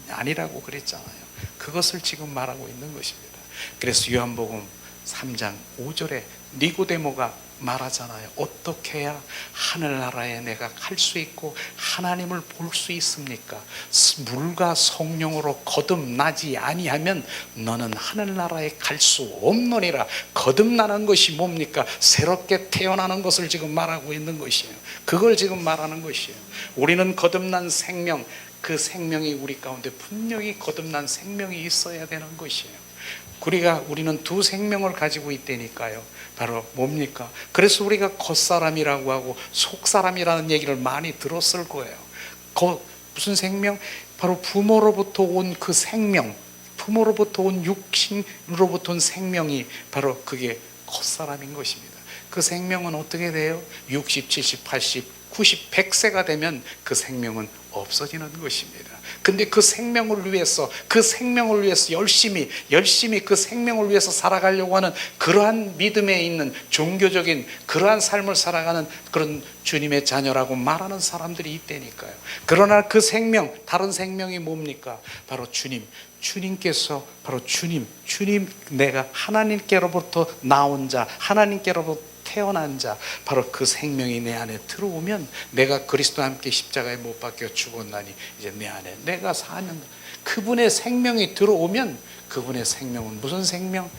아니라고 그랬잖아요. 그것을 지금 말하고 있는 것입니다. 그래서 요한복음 3장 5절에 니고데모가 말하잖아요. 어떻게 해야 하늘나라에 내가 갈 수 있고 하나님을 볼 수 있습니까? 물과 성령으로 거듭나지 아니하면 너는 하늘나라에 갈 수 없노니라. 거듭나는 것이 뭡니까? 새롭게 태어나는 것을 지금 말하고 있는 것이에요. 그걸 지금 말하는 것이에요. 우리는 거듭난 생명, 그 생명이 우리 가운데 분명히 거듭난 생명이 있어야 되는 것이에요. 우리는 두 생명을 가지고 있다니까요. 바로 뭡니까? 그래서 우리가 겉사람이라고 하고 속사람이라는 얘기를 많이 들었을 거예요. 무슨 생명? 바로 부모로부터 온 그 생명, 부모로부터 온 육신으로부터 온 생명이 바로 그게 겉사람인 것입니다. 그 생명은 어떻게 돼요? 60, 70, 80, 90, 100세가 되면 그 생명은 없어지는 것입니다. 근데 그 생명을 위해서 열심히 그 생명을 위해서 살아가려고 하는 그러한 믿음에 있는 종교적인 그러한 삶을 살아가는 그런 주님의 자녀라고 말하는 사람들이 있다니까요. 그러나 그 생명, 다른 생명이 뭡니까? 바로 주님께서 바로 주님, 내가 하나님께로부터 나온 자, 하나님께로부터 태어난 자, 바로 그 생명이 내 안에 들어오면 내가 그리스도와 함께 십자가에 못 박혀 죽었나니 이제 내 안에 내가 사는 그분의 생명이 들어오면 그분의 생명은 무슨 생명?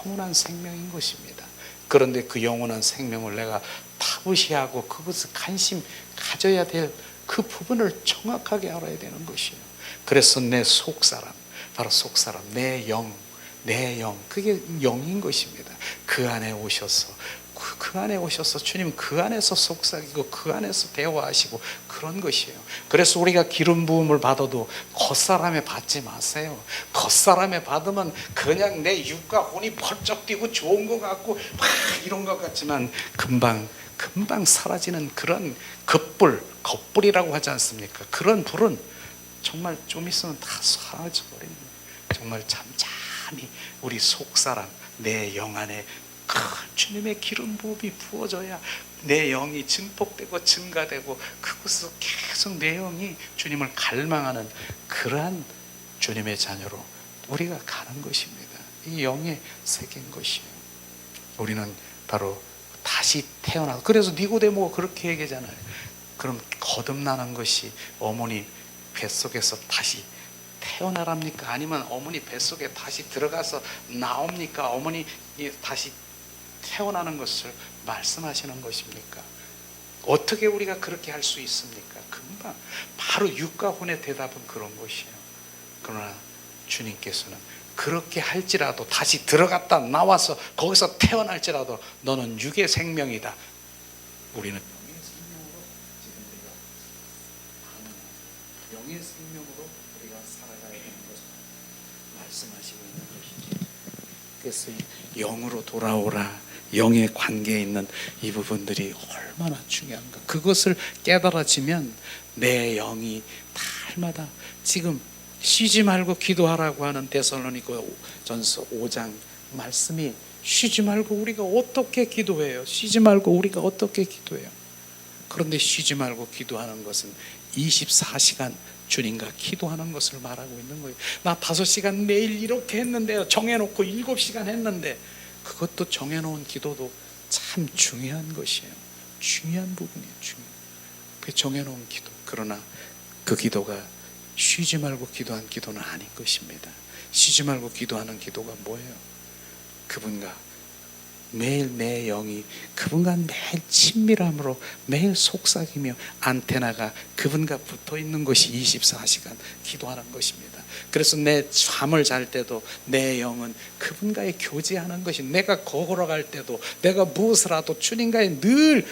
영원한 생명인 것입니다. 그런데 그 영원한 생명을 내가 타부시하고 그것을 관심 가져야 될 그 부분을 정확하게 알아야 되는 것이에요. 그래서 내 속사람, 바로 속사람, 내 영, 그게 영인 것입니다. 그 안에 오셔서 주님 그 안에서 속삭이고 그 안에서 대화하시고 그런 것이에요. 그래서 우리가 기름 부음을 받아도 겉사람에 받지 마세요. 겉사람에 받으면 그냥 내 육과 혼이 펄쩍 뛰고 좋은 것 같고 막 이런 것 같지만 금방 사라지는 그런 겉불이라고 하지 않습니까? 그런 불은 정말 좀 있으면 다 사라져버리는 거예요. 정말 잠잠히 우리 속사람, 내 영 안에 큰 주님의 기름 부음이 부어져야 내 영이 증폭되고 증가되고 그것으로 계속 내 영이 주님을 갈망하는 그러한 주님의 자녀로 우리가 가는 것입니다. 이 영의 세계인 것이에요. 우리는 바로 다시 태어나서, 그래서 니고데모가 그렇게 얘기하잖아요. 그럼 거듭나는 것이 어머니 뱃속에서 다시 태어나랍니까? 아니면 어머니 뱃속에 다시 들어가서 나옵니까? 어머니 다시 태어나는 것을 말씀하시는 것입니까? 어떻게 우리가 그렇게 할 수 있습니까? 금방 바로 육과 혼의 대답은 그런 것이에요. 그러나 주님께서는 그렇게 할지라도 다시 들어갔다 나와서 거기서 태어날지라도 너는 육의 생명이다. 우리는 영의 생명으로 지금 우리가 영의 생명으로 우리가 살아가야 되는 것을 말씀하시고 있는 것이죠. 그래서 영으로 돌아오라, 영의 관계에 있는 이 부분들이 얼마나 중요한가. 그것을 깨달아지면 내 영이 날마다 지금 쉬지 말고 기도하라고 하는 데살로니가전서 5장 말씀이 쉬지 말고 우리가 어떻게 기도해요? 쉬지 말고 우리가 어떻게 기도해요? 그런데 쉬지 말고 기도하는 것은 24시간 주님과 기도하는 것을 말하고 있는 거예요. 나 5시간 매일 이렇게 했는데요. 정해놓고 7시간 했는데 그것도 정해놓은 기도도 참 중요한 것이에요. 중요한 부분이에요. 그 정해놓은 기도. 그러나 그 기도가 쉬지 말고 기도한 기도는 아닌 것입니다. 쉬지 말고 기도하는 기도가 뭐예요? 그분과 매일 내 영이 그분과 매일 친밀함으로 매일 속삭이며 안테나가 그분과 붙어 있는 것이 24시간 기도하는 것입니다. 그래서 내 잠을 잘 때도 내 영은 그분과의 교제하는 것이, 내가 걸어갈 때도 내가 무엇을 하도 주님과의 늘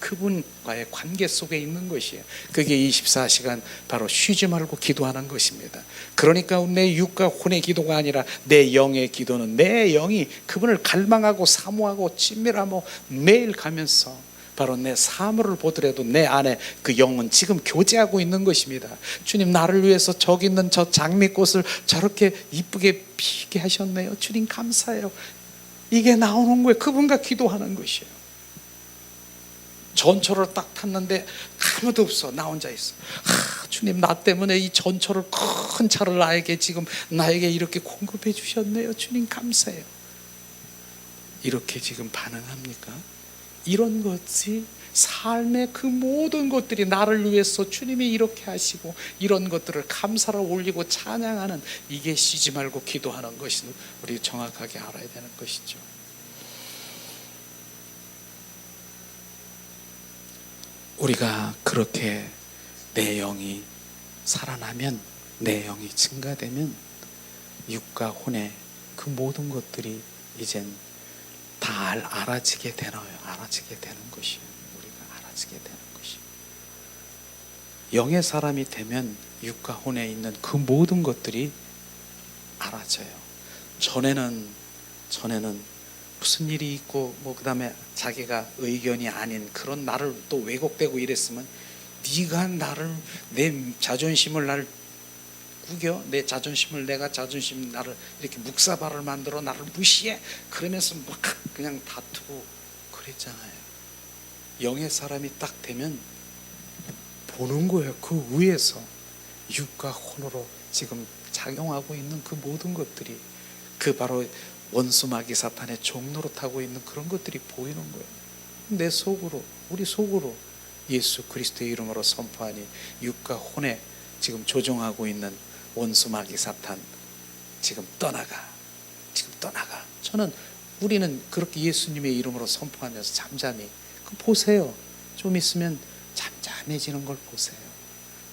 그분과의 관계 속에 있는 것이에요. 그게 24시간 바로 쉬지 말고 기도하는 것입니다. 그러니까 내 육과 혼의 기도가 아니라 내 영의 기도는 내 영이 그분을 갈망하고 사모하고 친밀하고 매일 가면서 바로 내 사물을 보더라도 내 안에 그 영은 지금 교제하고 있는 것입니다. 주님, 나를 위해서 저기 있는 저 장미꽃을 저렇게 이쁘게 피게 하셨네요. 주님 감사해요. 이게 나오는 거예요. 그분과 기도하는 것이에요. 전철을 딱 탔는데 아무도 없어. 나 혼자 있어. 주님, 나 때문에 이 전철을, 큰 차를 나에게 이렇게 공급해 주셨네요. 주님 감사해요. 이렇게 지금 반응합니까? 이런 것이 삶의 그 모든 것들이 나를 위해서 주님이 이렇게 하시고 이런 것들을 감사로 올리고 찬양하는, 이게 쉬지 말고 기도하는 것이 우리 정확하게 알아야 되는 것이죠. 우리가 그렇게 내 영이 살아나면, 내 영이 증가되면 육과 혼의 그 모든 것들이 이젠 다 알아지게 되나요? 알아지게 되는 것이에요. 우리가 알아지게 되는 것이에요. 영의 사람이 되면 육과 혼에 있는 그 모든 것들이 알아져요. 전에는 무슨 일이 있고 그다음에 자기가 의견이 아닌 그런 나를 또 왜곡되고 이랬으면, 네가 나를, 내 자존심을 나를 구겨, 내 자존심을, 내가 자존심 나를 이렇게 묵사발을 만들어 나를 무시해, 그러면서 막 그냥 다투고 그랬잖아요. 영의 사람이 딱 되면 보는 거예요. 그 위에서 육과 혼으로 지금 작용하고 있는 그 모든 것들이, 그 바로 원수 마귀 사탄의 종노릇하고 있는 그런 것들이 보이는 거예요. 내 속으로, 우리 속으로 예수 그리스도의 이름으로 선포하니 육과 혼에 지금 조종하고 있는 원수 마귀 사탄 지금 떠나가. 우리는 그렇게 예수님의 이름으로 선포하면서 잠잠히 보세요. 좀 있으면 잠잠해지는 걸 보세요.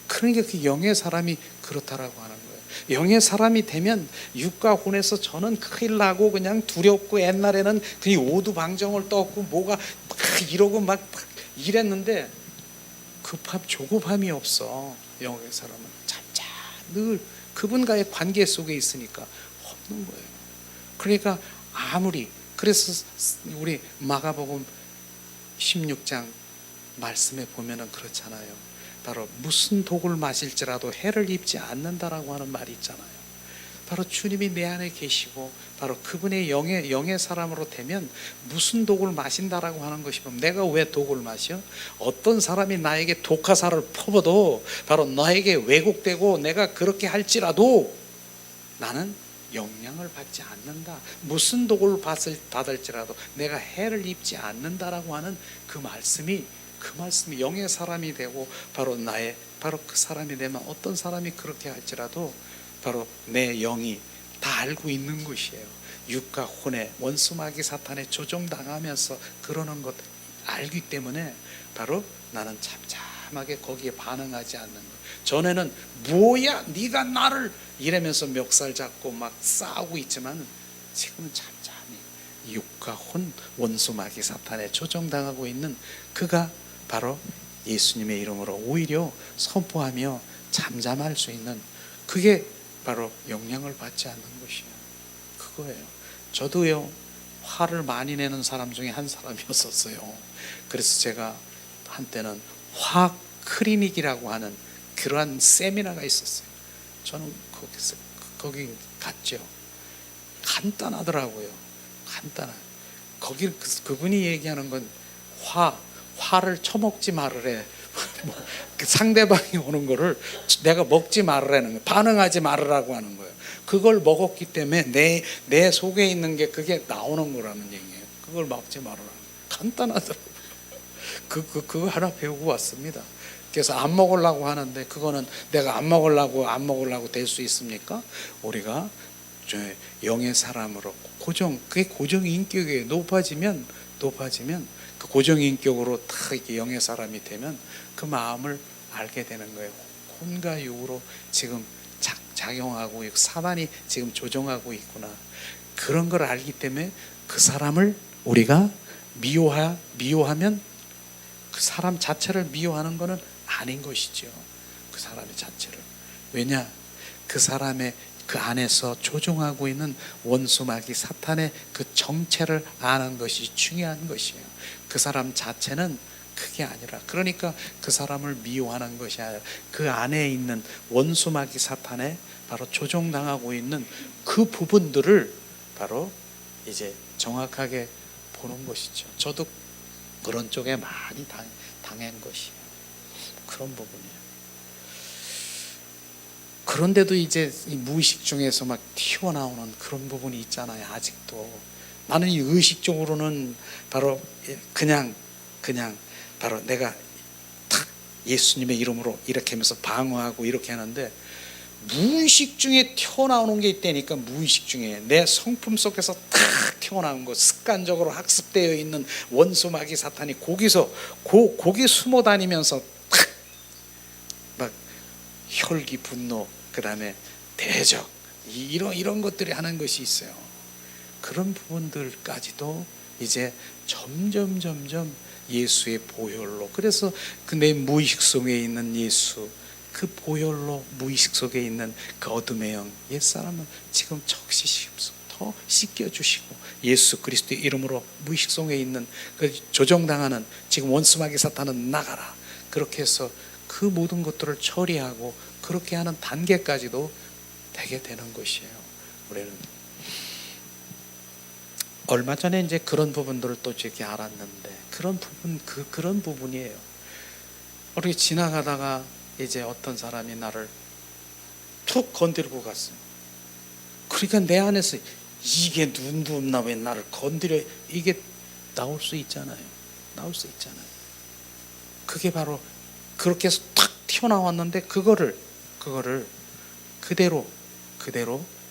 그러니까 그 영의 사람이 그렇다라고 하는 거예요. 영의 사람이 되면 육과 혼에서 저는 큰일 나고 그냥 두렵고, 옛날에는 그냥 오두방정을 떴고 뭐가 막 이러고 막 이랬는데 조급함이 없어. 영의 사람은 잠잠 늘 그분과의 관계 속에 있으니까 없는 거예요. 그러니까 그래서 우리 마가복음 16장 말씀에 보면은 그렇잖아요. 바로 무슨 독을 마실지라도 해를 입지 않는다라고 하는 말이 있잖아요. 바로 주님이 내 안에 계시고 바로 그분의 영의 사람으로 되면 무슨 독을 마신다라고 하는 것이면, 내가 왜 독을 마셔? 어떤 사람이 나에게 독화살을 퍼부어도 바로 너에게 왜곡되고 내가 그렇게 할지라도 나는 영향을 받지 않는다. 무슨 독을 받을지라도 내가 해를 입지 않는다라고 하는 그 말씀이 영의 사람이 되고 바로 그 사람이 되면, 어떤 사람이 그렇게 할지라도 바로 내 영이 다 알고 있는 것이에요. 육과 혼의 원수 마귀 사탄에 조종당하면서 그러는 것 알기 때문에 바로 나는 잠잠하게 거기에 반응하지 않는 것. 전에는 뭐야 네가 나를 이러면서 멱살 잡고 막 싸우고 있지만, 지금은 잠잠히 육과 혼 원수 마귀 사탄에 조종당하고 있는 그가 바로 예수님의 이름으로 오히려 선포하며 잠잠할 수 있는, 그게 바로 영향을 받지 않는 것이에요. 그거예요. 저도요, 화를 많이 내는 사람 중에 한 사람이었었어요. 그래서 제가 한때는 화 클리닉이라고 하는 그러한 세미나가 있었어요. 저는 거기 갔죠. 간단하더라고요. 거기 그분이 얘기하는 건 화를 처먹지 말으래. 그 상대방이 오는 거를 내가 먹지 말으라는 거예요. 반응하지 말으라고 하는 거예요. 그걸 먹었기 때문에 내 속에 있는 게 그게 나오는 거라는 얘기예요. 그걸 먹지 말으라. 간단하더라고요. 그거 하나 배우고 왔습니다. 그래서 안 먹으려고 하는데, 그거는 내가 안 먹으려고 될 수 있습니까? 우리가 영의 사람으로 그게 고정 인격이에요. 높아지면 그 고정 인격으로 딱 이렇게 영의 사람이 되면 그 마음을 알게 되는 거예요. 혼과 육으로 지금 작용하고 사단이 지금 조종하고 있구나. 그런 걸 알기 때문에 그 사람을 우리가 미워하면 그 사람 자체를 미워하는 것은 아닌 것이죠. 그 사람의 자체를. 왜냐? 그 사람의 그 안에서 조종하고 있는 원수 마귀 사탄의 그 정체를 아는 것이 중요한 것이에요. 그 사람 자체는 그게 아니라, 그러니까 그 사람을 미워하는 것이 아니라 그 안에 있는 원수 마귀 사탄에 바로 조종당하고 있는 그 부분들을 바로 이제 정확하게 보는 것이죠. 저도 그런 쪽에 많이 당한 것이에요. 그런 부분이에요. 그런데도 이제 이 무의식 중에서 막 튀어나오는 그런 부분이 있잖아요. 아직도 나는 이 의식적으로는 바로 그냥 바로 내가 탁 예수님의 이름으로 이렇게 하면서 방어하고 이렇게 하는데, 무의식 중에 튀어나오는 게 있다니까. 무의식 중에 내 성품 속에서 탁 튀어나온 거, 습관적으로 학습되어 있는 원수 마귀 사탄이 거기 숨어 다니면서 탁 막 혈기, 분노, 그 다음에 대적, 이런 것들이 하는 것이 있어요. 그런 부분들까지도 이제 점점 예수의 보혈로, 그래서 그 내 무의식 속에 있는 예수, 그 보혈로 무의식 속에 있는 그 어둠의 영, 옛사람은 지금 적시시부터 씻겨주시고, 예수 그리스도의 이름으로 무의식 속에 있는 그 조정당하는 지금 원수마귀 사탄은 나가라, 그렇게 해서 그 모든 것들을 처리하고 그렇게 하는 단계까지도 되게 되는 것이에요. 우리는 얼마 전에 이제 그런 부분들을 또 이렇게 알았는데, 그런 부분이에요. 우리 지나가다가 이제 어떤 사람이 나를 툭 건드리고 갔어요. 그러니까 내 안에서 이게 눈도 없나 왜 나를 건드려, 이게 나올 수 있잖아요. 그게 바로 그렇게 해서 탁 튀어나왔는데, 그거를 그대로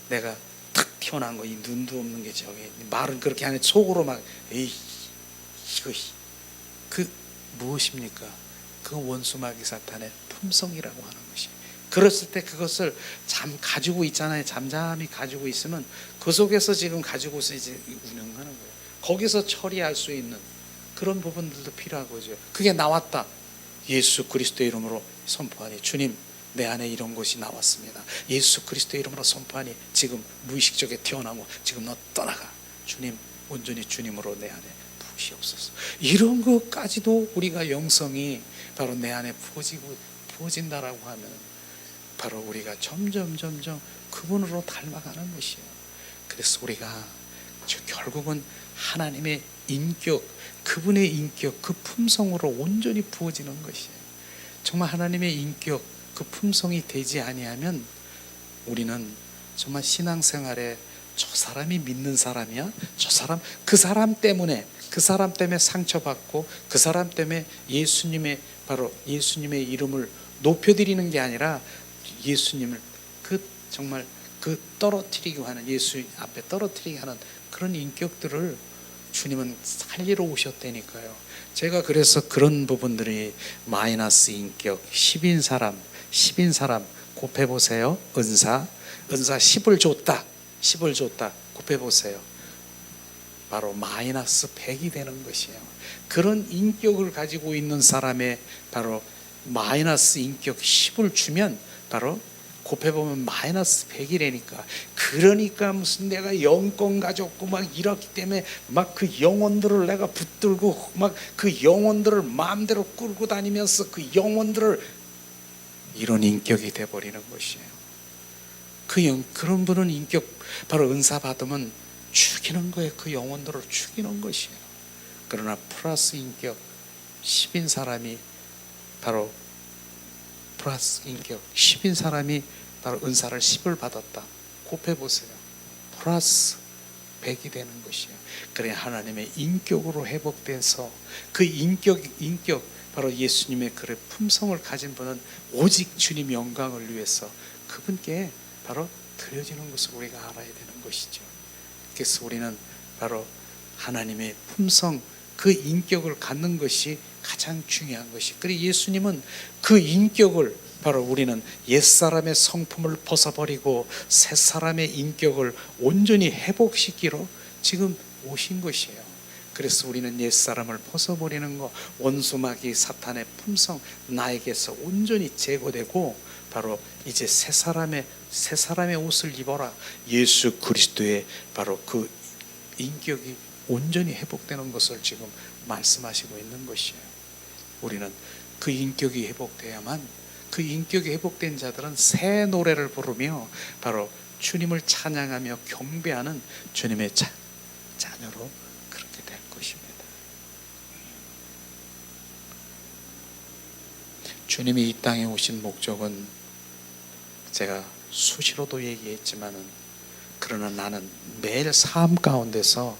내가 탁 튀어나온 거, 이 눈도 없는 게 저게, 말은 그렇게 하는데 속으로 막 에이 이거 그 무엇입니까? 그 원수마귀 사탄의 품성이라고 하는 것이. 그랬을 때 그것을 가지고 있잖아요. 잠잠히 가지고 있으면 그 속에서 지금 가지고서 이제 운영하는 거예요. 거기서 처리할 수 있는 그런 부분들도 필요한 거죠. 그게 나왔다. 예수 그리스도의 이름으로 선포하니, 주님 내 안에 이런 것이 나왔습니다. 예수 그리스도의 이름으로 선포하니 지금 무의식적에 태어나고 지금 너 떠나가. 주님 온전히 주님으로 내 안에 부으시옵소서. 이런 것까지도 우리가 영성이 바로 내 안에 부어진다라고 하면 바로 우리가 점점 그분으로 닮아가는 것이에요. 그래서 우리가 결국은 하나님의 인격, 그분의 인격, 그 품성으로 온전히 부어지는 것이에요. 정말 하나님의 인격, 그 품성이 되지 아니하면 우리는 정말 신앙생활에 저 사람이 믿는 사람이야? 그 사람 때문에 상처받고, 그 사람 때문에 바로 예수님의 이름을 높여드리는 게 아니라 예수님을 정말 떨어뜨리게 하는, 예수 앞에 떨어뜨리게 하는 그런 인격들을 주님은 살리러 오셨다니까요. 제가 그래서 그런 부분들이 마이너스 인격, 10인 사람 곱해보세요. 은사 10을 줬다 곱해보세요. 바로 마이너스 100이 되는 것이에요. 그런 인격을 가지고 있는 사람의 바로 마이너스 인격 10을 주면 바로 곱해보면 마이너스 100이라니까. 그러니까 무슨 내가 영권 가졌고 막 이렇기 때문에 막 그 영혼들을 내가 붙들고 막 그 영혼들을 마음대로 끌고 다니면서 그 영혼들을, 이런 인격이 돼버리는 것이에요. 그런 분은 인격, 바로 은사 받으면 죽이는 거예요. 그 영혼들을 죽이는 것이에요. 그러나 플러스 인격 10인 사람이 바로 플러스 인격 10인 사람이 바로 은사를 10을 받았다. 곱해보세요. 플러스 100이 되는 것이에요. 그래 하나님의 인격으로 회복돼서 그 인격 바로 예수님의 그 품성을 가진 분은 오직 주님 영광을 위해서 그분께 바로 드려지는 것을 우리가 알아야 되는 것이죠. 그래서 우리는 바로 하나님의 품성, 그 인격을 갖는 것이 가장 중요한 것이. 그리고 예수님은 그 인격을 바로 우리는 옛사람의 성품을 벗어버리고 새사람의 인격을 온전히 회복시키러 지금 오신 것이에요. 그래서 우리는 옛사람을 벗어버리는 것, 원수마귀 사탄의 품성 나에게서 온전히 제거되고 바로 이제 새 사람의 옷을 입어라. 예수 그리스도의 바로 그 인격이 온전히 회복되는 것을 지금 말씀하시고 있는 것이에요. 우리는 그 인격이 회복돼야만, 그 인격이 회복된 자들은 새 노래를 부르며 바로 주님을 찬양하며 경배하는 주님의 자녀로 그렇게 될 것입니다. 주님이 이 땅에 오신 목적은 제가 수시로도 얘기했지만은, 그러나 나는 매일 삶 가운데서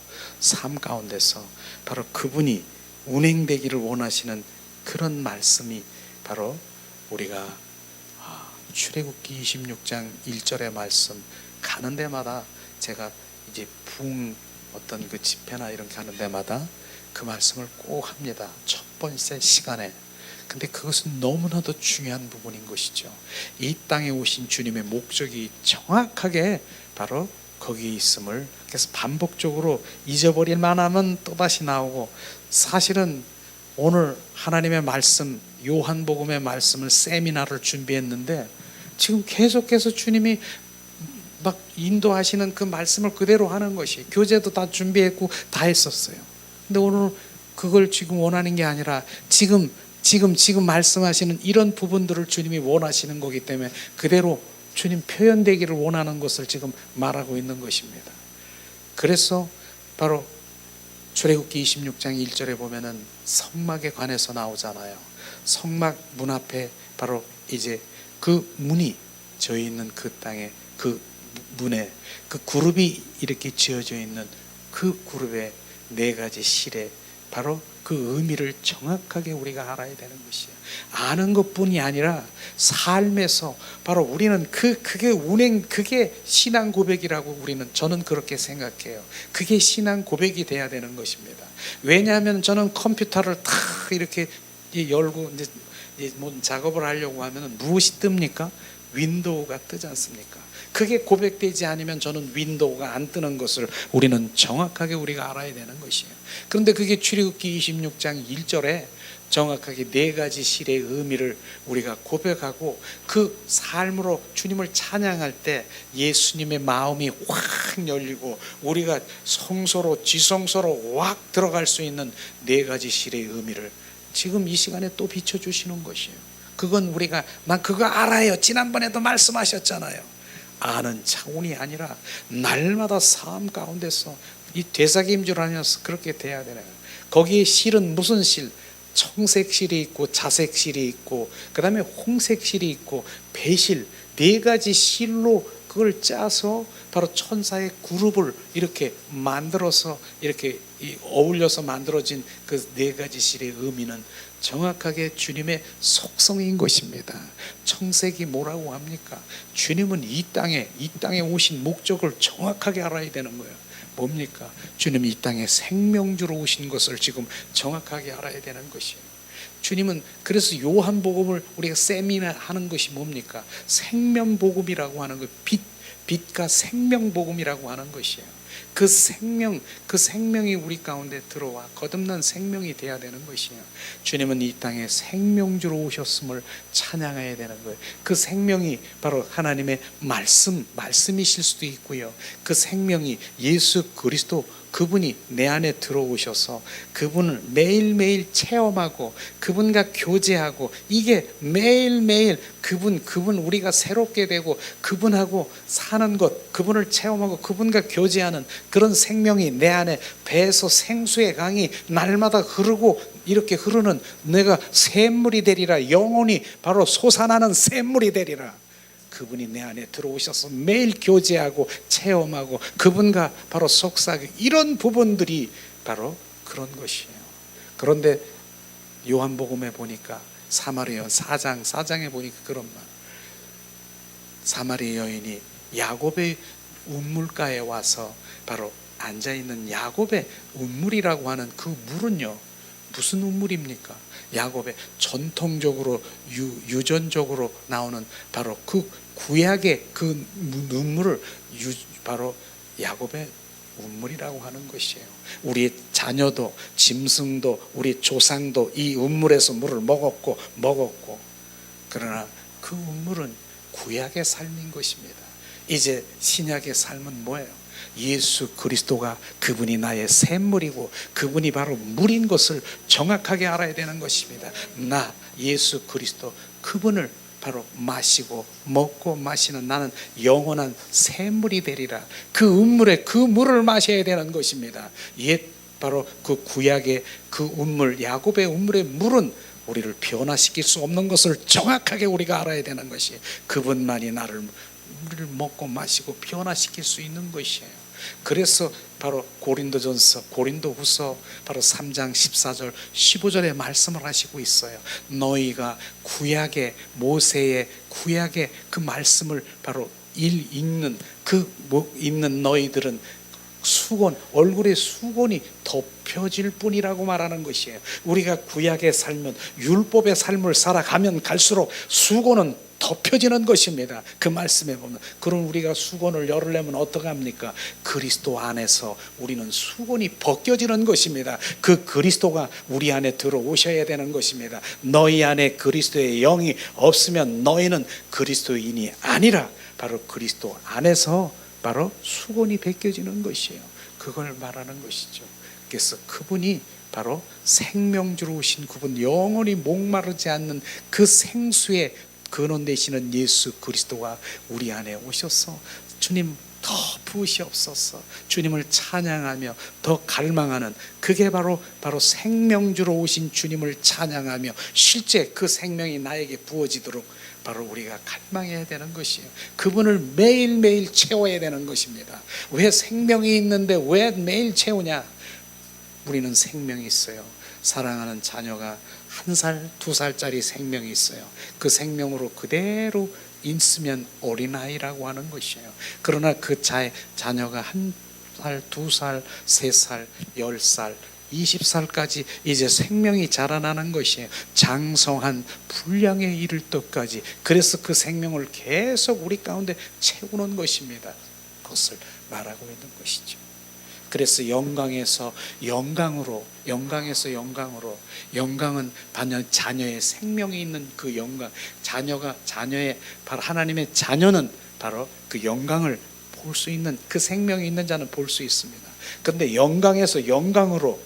바로 그분이 운행되기를 원하시는 그런 말씀이 바로 우리가 출애굽기 26장 1절의 말씀 가는 데마다 제가 이제 어떤 그 집회나 이런 게 하는 데마다 그 말씀을 꼭 합니다. 첫 번째 시간에 근데 그것은 너무나도 중요한 부분인 것이죠. 이 땅에 오신 주님의 목적이 정확하게 바로 거기에 있음을, 그래서 반복적으로 잊어버릴 만하면 또다시 나오고, 사실은 오늘 하나님의 말씀, 요한복음의 말씀을 세미나를 준비했는데 지금 계속해서 주님이 막 인도하시는 그 말씀을 그대로 하는 것이, 교재도 다 준비했고 다 했었어요. 근데 오늘 그걸 지금 원하는 게 아니라 지금 말씀하시는 이런 부분들을 주님이 원하시는 거기 때문에 그대로 주님 표현되기를 원하는 것을 지금 말하고 있는 것입니다. 그래서 바로 출애굽기 26장 1절에 보면은 성막에 관해서 나오잖아요. 성막 문 앞에 바로 이제 그 문이 져 있는 그 땅에, 그 문에 그 그룹이 이렇게 지어져 있는 그 그룹의 네 가지 실에 바로 그 의미를 정확하게 우리가 알아야 되는 것이에요. 아는 것뿐이 아니라 삶에서 바로 우리는 그게 신앙 고백이라고 저는 그렇게 생각해요. 그게 신앙 고백이 돼야 되는 것입니다. 왜냐하면 저는 컴퓨터를 다 이렇게 열고 이제 뭐 작업을 하려고 하면 무엇이 뜹니까? 윈도우가 뜨지 않습니까? 그게 고백되지 않으면 저는 윈도우가 안 뜨는 것을 우리는 정확하게 우리가 알아야 되는 것이에요. 그런데 그게 출애굽기 26장 1절에 정확하게 네 가지 실의 의미를 우리가 고백하고 그 삶으로 주님을 찬양할 때 예수님의 마음이 확 열리고 우리가 성소로 지성소로 확 들어갈 수 있는 네 가지 실의 의미를 지금 이 시간에 또 비춰주시는 것이에요. 그건 우리가 난 그거 알아요. 지난번에도 말씀하셨잖아요. 아는 차원이 아니라 날마다 삶 가운데서 이 되새김질 하면서 그렇게 돼야 되는 거예요. 거기에 실은 무슨 실? 청색실이 있고 자색실이 있고 그 다음에 홍색실이 있고 배실, 네 가지 실로 그걸 짜서 바로 천사의 그룹을 이렇게 만들어서 이렇게 어울려서 만들어진 그 네 가지 실의 의미는 정확하게 주님의 속성인 것입니다. 청색이 뭐라고 합니까? 주님은 이 땅에 오신 목적을 정확하게 알아야 되는 거예요. 뭡니까? 주님이 이 땅에 생명주로 오신 것을 지금 정확하게 알아야 되는 것이에요. 주님은 그래서 요한복음을 우리가 세미나 하는 것이 뭡니까? 생명복음이라고 하는 것, 빛과 생명복음이라고 하는 것이에요. 그 생명이 우리 가운데 들어와 거듭난 생명이 되어야 되는 것이에요. 주님은 이 땅에 생명주로 오셨음을 찬양해야 되는 거예요. 그 생명이 바로 하나님의 말씀이실 수도 있고요. 그 생명이 예수 그리스도 그분이 내 안에 들어오셔서 그분을 매일매일 체험하고 그분과 교제하고 이게 매일매일 그분 우리가 새롭게 되고 그분하고 사는 것, 그분을 체험하고 그분과 교제하는 그런 생명이 내 안에 배에서 생수의 강이 날마다 흐르고 이렇게 흐르는 내가 샘물이 되리라. 영혼이 바로 솟아나는 샘물이 되리라. 그분이 내 안에 들어오셔서 매일 교제하고 체험하고 그분과 바로 속삭이 이런 부분들이 바로 그런 것이에요. 그런데 요한복음에 보니까 사마리아 4장에 보니까 그런 말, 사마리아 여인이 야곱의 운물가에 와서 바로 앉아있는 야곱의 운물이라고 하는 그 물은요 무슨 운물입니까? 야곱의 전통적으로 유전적으로 나오는 바로 그 구약의 그 눈물을 바로 야곱의 운물이라고 하는 것이에요. 우리 자녀도 짐승도 우리 조상도 이 운물에서 물을 먹었고 그러나 그 운물은 구약의 삶인 것입니다. 이제 신약의 삶은 뭐예요? 예수 그리스도가 그분이 나의 샘물이고 그분이 바로 물인 것을 정확하게 알아야 되는 것입니다. 나 예수 그리스도 그분을 바로 마시고 먹고 마시는 나는 영원한 샘물이 되리라. 그 운물에 그 물을 마셔야 되는 것입니다. 옛 바로 그 구약의 그 운물, 야곱의 운물의 물은 우리를 변화시킬 수 없는 것을 정확하게 우리가 알아야 되는 것이 그분만이 우리를 먹고 마시고 변화시킬 수 있는 것이에요. 그래서 바로 고린도후서 바로 3장 14절 15절에 말씀을 하시고 있어요. 너희가 구약의 모세의 구약의 그 말씀을 바로 읽는 너희들은 수건, 얼굴에 수건이 덮여질 뿐이라고 말하는 것이에요. 우리가 구약의 삶은, 율법의 삶을 살아가면 갈수록 수건은 덮여지는 것입니다. 그 말씀에 보면. 그럼 우리가 수건을 열으려면 어떻게 합니까? 그리스도 안에서 우리는 수건이 벗겨지는 것입니다. 그 그리스도가 우리 안에 들어오셔야 되는 것입니다. 너희 안에 그리스도의 영이 없으면 너희는 그리스도인이 아니라, 바로 그리스도 안에서 바로 수건이 벗겨지는 것이에요. 그걸 말하는 것이죠. 그래서 그분이 바로 생명주로 오신 그분, 영원히 목마르지 않는 그 생수의 근원 되시는 예수 그리스도가 우리 안에 오셔서 주님 더 부으시옵소서, 주님을 찬양하며 더 갈망하는, 그게 바로 생명주로 오신 주님을 찬양하며 실제 그 생명이 나에게 부어지도록 바로 우리가 갈망해야 되는 것이에요. 그분을 매일매일 채워야 되는 것입니다. 왜 생명이 있는데 왜 매일 채우냐? 우리는 생명이 있어요. 사랑하는 자녀가 1살, 2살짜리 생명이 있어요. 그 생명으로 그대로 있으면 어린아이라고 하는 것이에요. 그러나 그 자녀가 1살, 2살, 3살, 10살, 20살까지 이제 생명이 자라나는 것이에요. 장성한 분량에 이를 때까지. 그래서 그 생명을 계속 우리 가운데 채우는 것입니다. 그것을 말하고 있는 것이죠. 그래서 영광에서 영광으로, 영광은 자녀의 생명이 있는 그 영광, 자녀의 바로 하나님의 자녀는 바로 그 영광을 볼 수 있는, 그 생명이 있는 자는 볼 수 있습니다. 그런데 영광에서 영광으로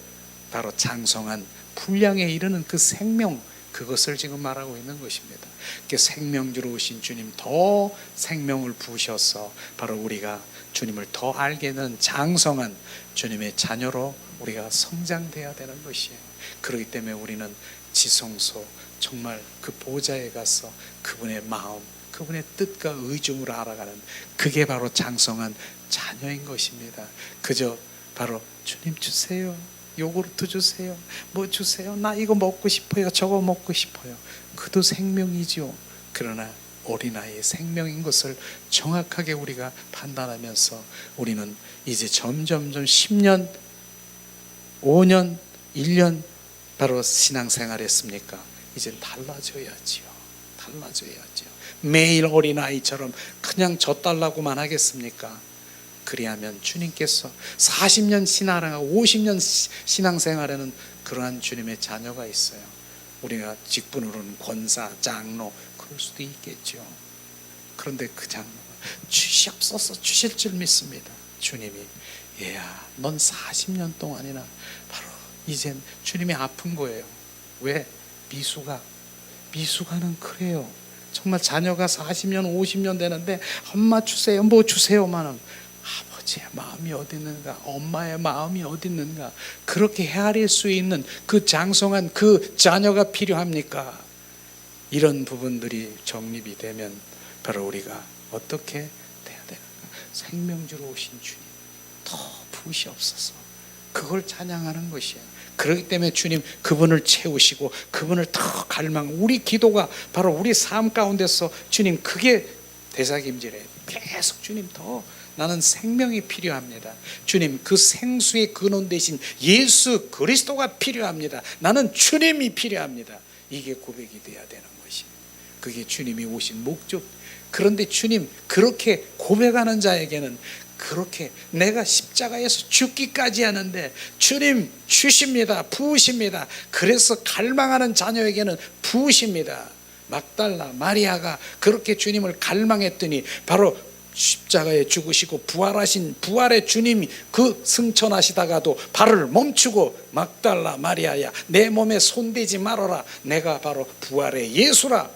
바로 장성한 분량에 이르는 그 생명, 그것을 지금 말하고 있는 것입니다. 생명주로 오신 주님, 더 생명을 부으셔서 바로 우리가 주님을 더 알게 되는 장성한 주님의 자녀로 우리가 성장돼야 되는 것이에요. 그렇기 때문에 우리는 지성소, 정말 그 보좌에 가서 그분의 마음, 그분의 뜻과 의중을 알아가는, 그게 바로 장성한 자녀인 것입니다. 그저 바로 주님 주세요, 요구르트 주세요, 뭐 주세요, 나 이거 먹고 싶어요, 저거 먹고 싶어요. 그도 생명이지요. 그러나 어린아이의 생명인 것을 정확하게 우리가 판단하면서 우리는 이제 점점 10년, 5년, 1년 바로 신앙생활 했습니까? 이제 달라져야지요. 매일 어린아이처럼 그냥 져달라고만 하겠습니까? 그리하면 주님께서 40년 신앙하고 50년 신앙생활에는 그러한 주님의 자녀가 있어요. 우리가 직분으로는 권사, 장로 그럴 수도 있겠죠. 그런데 그 장로가 주시옵소서 주실 줄 믿습니다. 주님이 얘야, 넌 40년 동안이나 바로 이젠 주님이 아픈 거예요. 왜? 미숙아는 그래요. 정말 자녀가 40년 50년 되는데 엄마 주세요, 뭐 주세요만 하면 아버지의 마음이 어디 있는가, 엄마의 마음이 어디 있는가, 그렇게 헤아릴 수 있는 그 장성한 그 자녀가 필요합니까? 이런 부분들이 정립이 되면 바로 우리가 어떻게 돼야 되는가? 생명주로 오신 주님 더 부으시옵소서, 그걸 찬양하는 것이에요. 그렇기 때문에 주님 그분을 채우시고 그분을 더 갈망, 우리 기도가 바로 우리 삶 가운데서 주님 그게 대사김질해요. 계속 주님 더 나는 생명이 필요합니다. 주님 그 생수의 근원 되신 예수 그리스도가 필요합니다. 나는 주님이 필요합니다. 이게 고백이 돼야 되는 것이, 그게 주님이 오신 목적. 그런데 주님 그렇게 고백하는 자에게는 그렇게 내가 십자가에서 죽기까지 하는데 주님 주십니다, 부으십니다. 그래서 갈망하는 자녀에게는 부으십니다. 막달라 마리아가 그렇게 주님을 갈망했더니 바로 십자가에 죽으시고 부활하신 부활의 주님이 그 승천하시다가도 발을 멈추고 막달라 마리아야, 내 몸에 손대지 말아라, 내가 바로 부활의 예수라.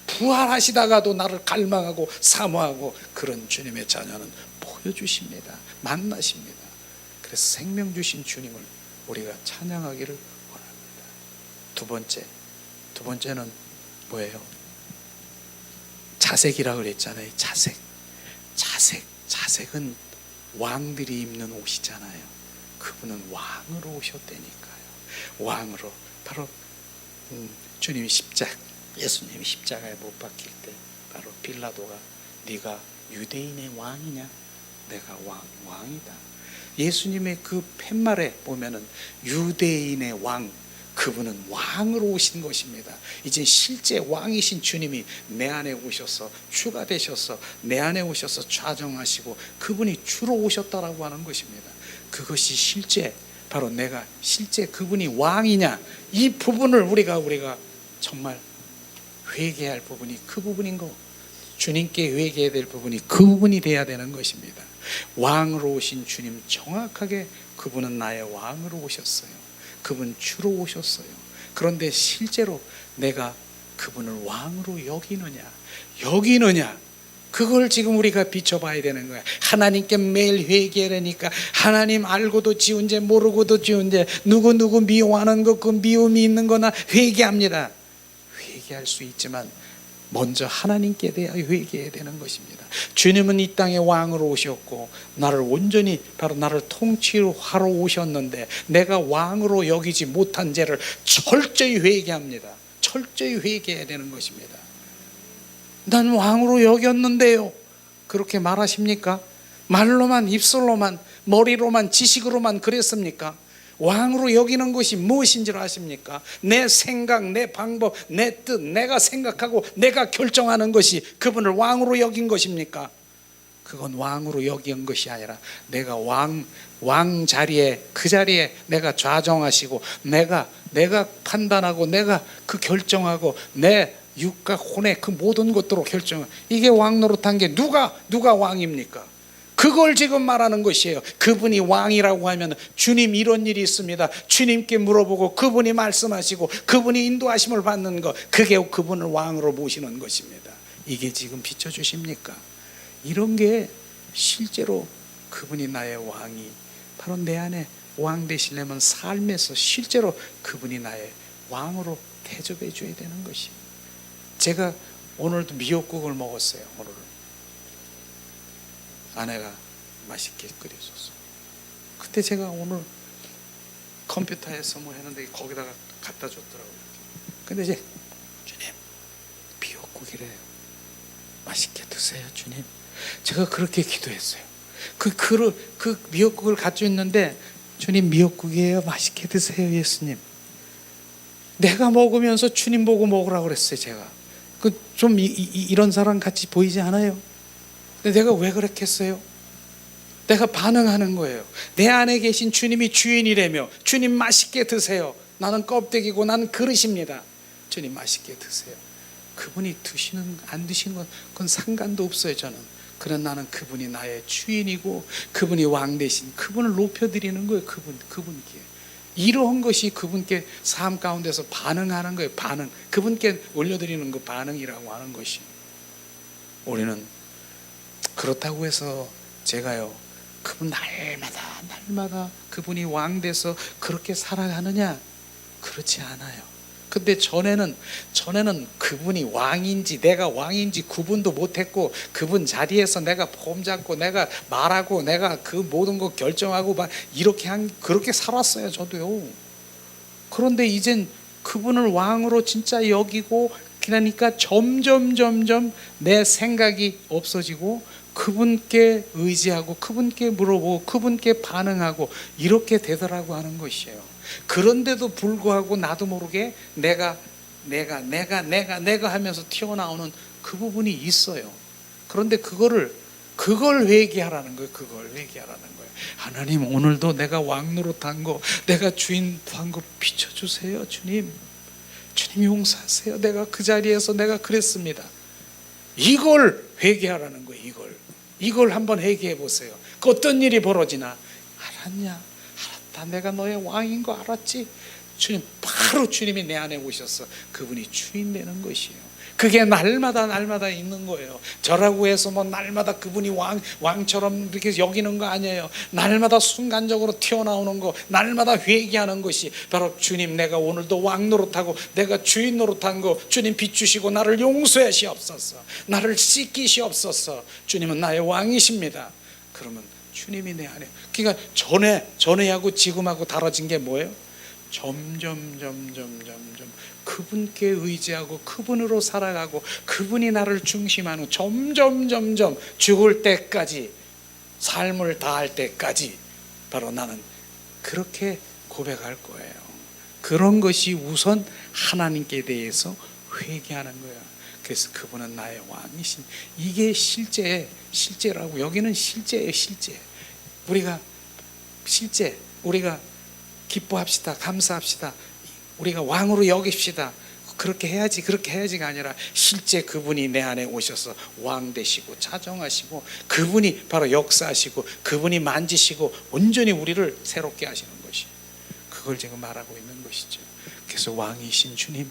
부활하시다가도 나를 갈망하고 사모하고 그런 주님의 자녀는 보여주십니다. 만나십니다. 그래서 생명 주신 주님을 우리가 찬양하기를 원합니다. 두 번째는 뭐예요? 자색이라고 그랬잖아요. 자색은 왕들이 입는 옷이잖아요. 그분은 왕으로 오셨다니까요. 왕으로 바로 주님이 예수님이 십자가에 못 박힐 때 바로 빌라도가 네가 유대인의 왕이냐? 내가 왕이다. 예수님의 그 팻말에 보면은 유대인의 왕, 그분은 왕으로 오신 것입니다. 이제 실제 왕이신 주님이 내 안에 오셔서 추가되셔서 내 안에 오셔서 좌정하시고 그분이 주로 오셨다라고 하는 것입니다. 그것이 실제 바로 내가 실제 그분이 왕이냐, 이 부분을 우리가 정말 회개할 부분이 그 부분인 거, 주님께 회개해야 될 부분이 그 부분이 돼야 되는 것입니다. 왕으로 오신 주님, 정확하게 그분은 나의 왕으로 오셨어요. 그분 주로 오셨어요. 그런데 실제로 내가 그분을 왕으로 여기느냐, 그걸 지금 우리가 비춰봐야 되는 거야. 하나님께 매일 회개하니까 하나님 알고도 지은 죄 모르고도 지은 죄, 누구 미워하는 것, 그 미움이 있는 거나 회개합니다. 회개할 수 있지만 먼저 하나님께 대하여 회개해야 되는 것입니다. 주님은 이 땅에 왕으로 오셨고 나를 온전히 바로 나를 통치하러 오셨는데 내가 왕으로 여기지 못한 죄를 철저히 회개합니다. 철저히 회개해야 되는 것입니다. 난 왕으로 여겼는데요, 그렇게 말하십니까? 말로만, 입술로만, 머리로만, 지식으로만 그랬습니까? 왕으로 여기는 것이 무엇인지를 아십니까? 내 생각, 내 방법, 내 뜻, 내가 생각하고 내가 결정하는 것이 그분을 왕으로 여긴 것입니까? 그건 왕으로 여긴 것이 아니라 내가 왕 자리에, 그 자리에 내가 좌정하시고 내가 판단하고 내가 그 결정하고 내 육과 혼의 그 모든 것들로 결정한, 이게 왕 노릇한 게 누가 왕입니까? 그걸 지금 말하는 것이에요. 그분이 왕이라고 하면 주님 이런 일이 있습니다, 주님께 물어보고 그분이 말씀하시고 그분이 인도하심을 받는 것, 그게 그분을 왕으로 모시는 것입니다. 이게 지금 비춰주십니까? 이런 게 실제로 그분이 나의 왕이, 바로 내 안에 왕 되시려면 삶에서 실제로 그분이 나의 왕으로 대접해 줘야 되는 것이에요. 제가 오늘도 미역국을 먹었어요. 오늘 아내가 맛있게 끓여줬어. 그때 제가 오늘 컴퓨터에서 뭐 했는데 거기다가 갖다 줬더라고요. 근데 이제 주님, 미역국이래요. 맛있게 드세요, 주님. 제가 그렇게 기도했어요. 그 미역국을 가지고 있는데, 주님 미역국이에요, 맛있게 드세요, 예수님. 내가 먹으면서 주님 보고 먹으라고 그랬어요. 제가 좀 이런 사람 같이 보이지 않아요? 근데 내가 왜 그렇게 했어요? 내가 반응하는 거예요. 내 안에 계신 주님이 주인이라며, 주님 맛있게 드세요. 나는 껍데기고 나는 그릇입니다. 주님 맛있게 드세요. 그분이 드시는 안 드시는 건 그건 상관도 없어요. 저는 그런 나는 그분이 나의 주인이고 그분이 왕 대신 그분을 높여드리는 거예요. 그분께 이러한 것이 그분께 삶 가운데서 반응하는 거예요. 반응, 그분께 올려드리는 거 반응이라고 하는 것이. 우리는 그렇다고 해서 제가요, 그분 날마다 그분이 왕 돼서 그렇게 살아가느냐? 그렇지 않아요. 근데 전에는 그분이 왕인지 내가 왕인지 구분도 못했고, 그분 자리에서 내가 폼 잡고 내가 말하고 내가 그 모든 거 결정하고 막 그렇게 살았어요. 저도요. 그런데 이젠 그분을 왕으로 진짜 여기고, 그러니까 점점 내 생각이 없어지고 그분께 의지하고 그분께 물어보고 그분께 반응하고 이렇게 되더라고 하는 것이에요. 그런데도 불구하고 나도 모르게 내가 하면서 튀어나오는 그 부분이 있어요. 그런데 그걸 회개하라는 거예요. 그걸 회개하라는 거예요. 하나님, 오늘도 내가 왕 노릇한 거, 내가 주인 한 거 비춰주세요. 주님 용서하세요. 내가 그 자리에서 내가 그랬습니다. 이걸 회개하라는 거예요. 이걸 한번 회개해 보세요. 그 어떤 일이 벌어지나, 알았냐? 알았다. 내가 너의 왕인 거 알았지? 주님, 바로 주님이 내 안에 오셔서 그분이 주인 되는 것이에요. 그게 날마다 있는 거예요. 저라고 해서 뭐 날마다 그분이 왕처럼 이렇게 여기는 거 아니에요. 날마다 순간적으로 튀어나오는 거, 날마다 회개하는 것이 바로 주님, 내가 오늘도 왕 노릇하고 내가 주인 노릇한 거 주님 비추시고 나를 용서하시옵소서, 나를 씻기시옵소서. 주님은 나의 왕이십니다. 그러면 주님이 내 안에, 그러니까 전에하고 지금하고 달라진 게 뭐예요? 점점 그분께 의지하고 그분으로 살아가고 그분이 나를 중심하는, 점점 죽을 때까지, 삶을 다할 때까지 바로 나는 그렇게 고백할 거예요. 그런 것이 우선 하나님께 대해서 회개하는 거예요. 그래서 그분은 나의 왕이신, 이게 실제라고. 여기는 실제예요. 실제. 우리가 기뻐합시다. 감사합시다. 우리가 왕으로 여깁시다. 그렇게 해야지가 아니라 실제 그분이 내 안에 오셔서 왕 되시고 차정하시고 그분이 바로 역사하시고 그분이 만지시고 온전히 우리를 새롭게 하시는 것이, 그걸 지금 말하고 있는 것이죠. 그래서 왕이신 주님,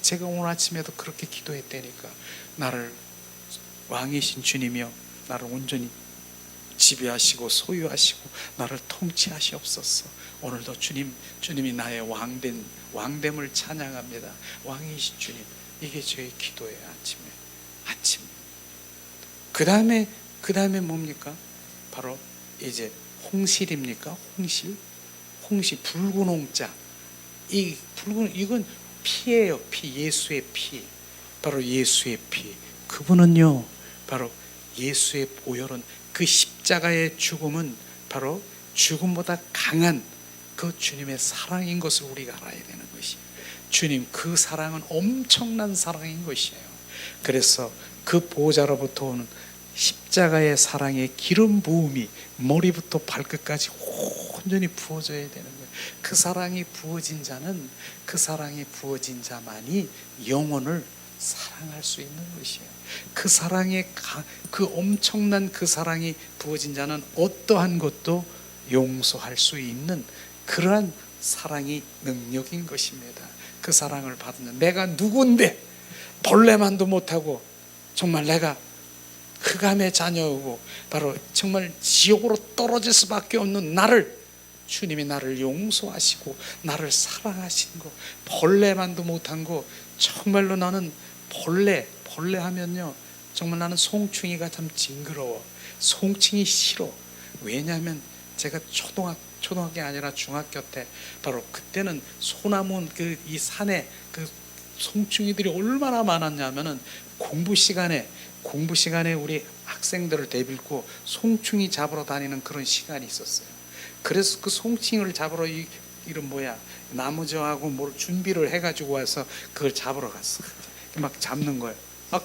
제가 오늘 아침에도 그렇게 기도했다니까, 나를 왕이신 주님이여 나를 온전히 지배하시고 소유하시고 나를 통치하시옵소서. 오늘도 주님이 나의 왕됨을 찬양합니다. 왕이신 주님, 이게 저의 기도예요. 아침. 그 다음에 뭡니까? 바로 이제 홍실입니까? 홍실, 붉은 홍자. 이건 피예요. 예수의 피. 바로 예수의 피. 그분은요, 바로 예수의 보혈은, 그 십자가의 죽음은 바로 죽음보다 강한 그 주님의 사랑인 것을 우리가 알아야 되는 것이에요. 주님 그 사랑은 엄청난 사랑인 것이에요. 그래서 그 보호자로부터 오는 십자가의 사랑의 기름 부음이 머리부터 발끝까지 온전히 부어져야 되는 거예요. 그 사랑이 부어진 자만이 영혼을 사랑할 수 있는 것이에요. 그 엄청난 그 사랑이 부어진 자는 어떠한 것도 용서할 수 있는 그러한 사랑이 능력인 것입니다. 그 사랑을 받는 내가 누군데, 벌레만도 못하고 정말 내가 흑암의 자녀이고 바로 정말 지옥으로 떨어질 수밖에 없는 나를, 주님이 나를 용서하시고 나를 사랑하신 거, 벌레만도 못한 거. 정말로 나는 벌레 하면요, 정말 나는 송충이가 참 징그러워. 송충이 싫어. 왜냐하면 제가 초등학교 아니라 중학교 때, 바로 그때는 소나무 이 산에 그 송충이들이 얼마나 많았냐면은 공부 시간에 우리 학생들을 대빌고 송충이 잡으러 다니는 그런 시간이 있었어요. 그래서 그 송충이를 잡으러 이런 나무저하고 뭘 준비를 해가지고 와서 그걸 잡으러 갔어. 막 잡는 거예요.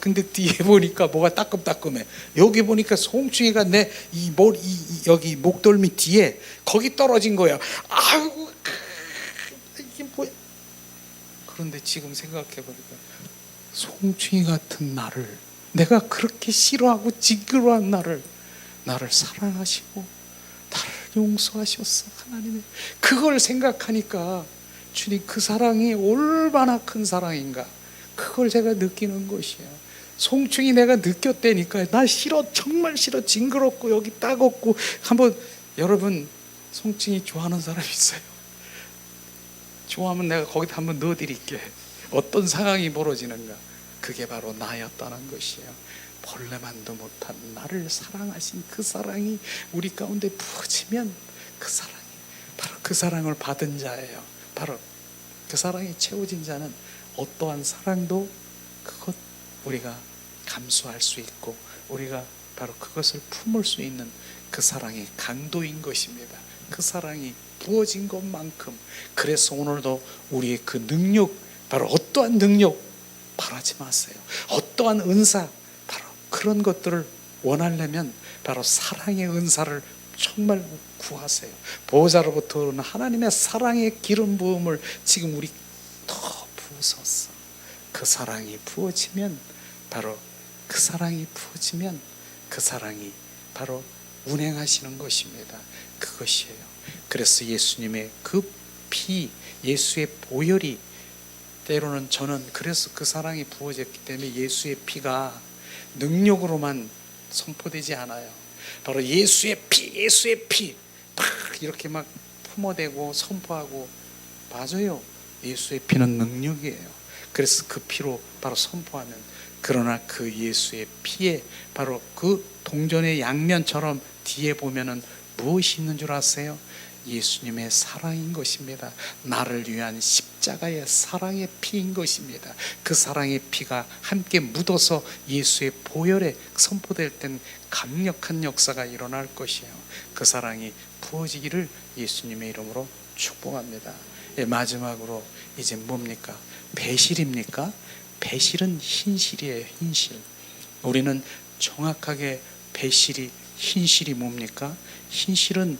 근데 뒤에 보니까 뭐가 따끔따끔해. 여기 보니까 송충이가 내 여기 목덜미 뒤에 거기 떨어진 거야. 아이고, 이게 뭐야? 그런데 지금 생각해 보니까 송충이 같은 나를, 내가 그렇게 싫어하고 징그러운 나를 사랑하시고 나를 용서하셨어. 하나님의 그걸 생각하니까 주님 그 사랑이 얼마나 큰 사랑인가, 그걸 제가 느끼는 것이에요. 송충이 내가 느꼈다니까. 나 싫어, 정말 싫어, 징그럽고 여기 따갑고. 한번 여러분 송충이 좋아하는 사람 있어요? 좋아하면 내가 거기다 한번 넣어드릴게. 어떤 상황이 벌어지는가. 그게 바로 나였다는 것이에요. 벌레만도 못한 나를 사랑하신 그 사랑이 우리 가운데 부어지면 그 사랑이 바로 그 사랑을 받은 자예요. 바로 그 사랑이 채워진 자는 어떠한 사랑도 그것 우리가 감수할 수 있고 우리가 바로 그것을 품을 수 있는 그 사랑의 강도인 것입니다. 그 사랑이 부어진 것만큼. 그래서 오늘도 우리의 그 능력, 바로 어떠한 능력 바라지 마세요. 어떠한 은사, 바로 그런 것들을 원하려면 바로 사랑의 은사를 정말 구하세요. 보호자로부터 오는 하나님의 사랑의 기름 부음을 지금 우리 더 부으소서. 그 사랑이 부어지면 바로 그 사랑이 바로 운행하시는 것입니다. 그것이에요. 그래서 예수님의 그 피, 예수의 보혈이, 때로는 저는 그래서 그 사랑이 부어졌기 때문에 예수의 피가 능력으로만 선포되지 않아요. 바로 예수의 피 막 이렇게 막 품어대고 선포하고. 맞아요. 예수의 피는 능력이에요. 그래서 그 피로 바로 선포하면, 그러나 그 예수의 피에 바로 그 동전의 양면처럼 뒤에 보면은 무엇이 있는 줄 아세요? 예수님의 사랑인 것입니다. 나를 위한 십자가의 사랑의 피인 것입니다. 그 사랑의 피가 함께 묻어서 예수의 보혈에 선포될 땐 강력한 역사가 일어날 것이에요. 그 사랑이 부어지기를 예수님의 이름으로 축복합니다. 마지막으로 이제 뭡니까? 배실입니까? 배실은 흰실이에요. 흰실. 우리는 정확하게 배실이, 흰실이 뭡니까? 흰실은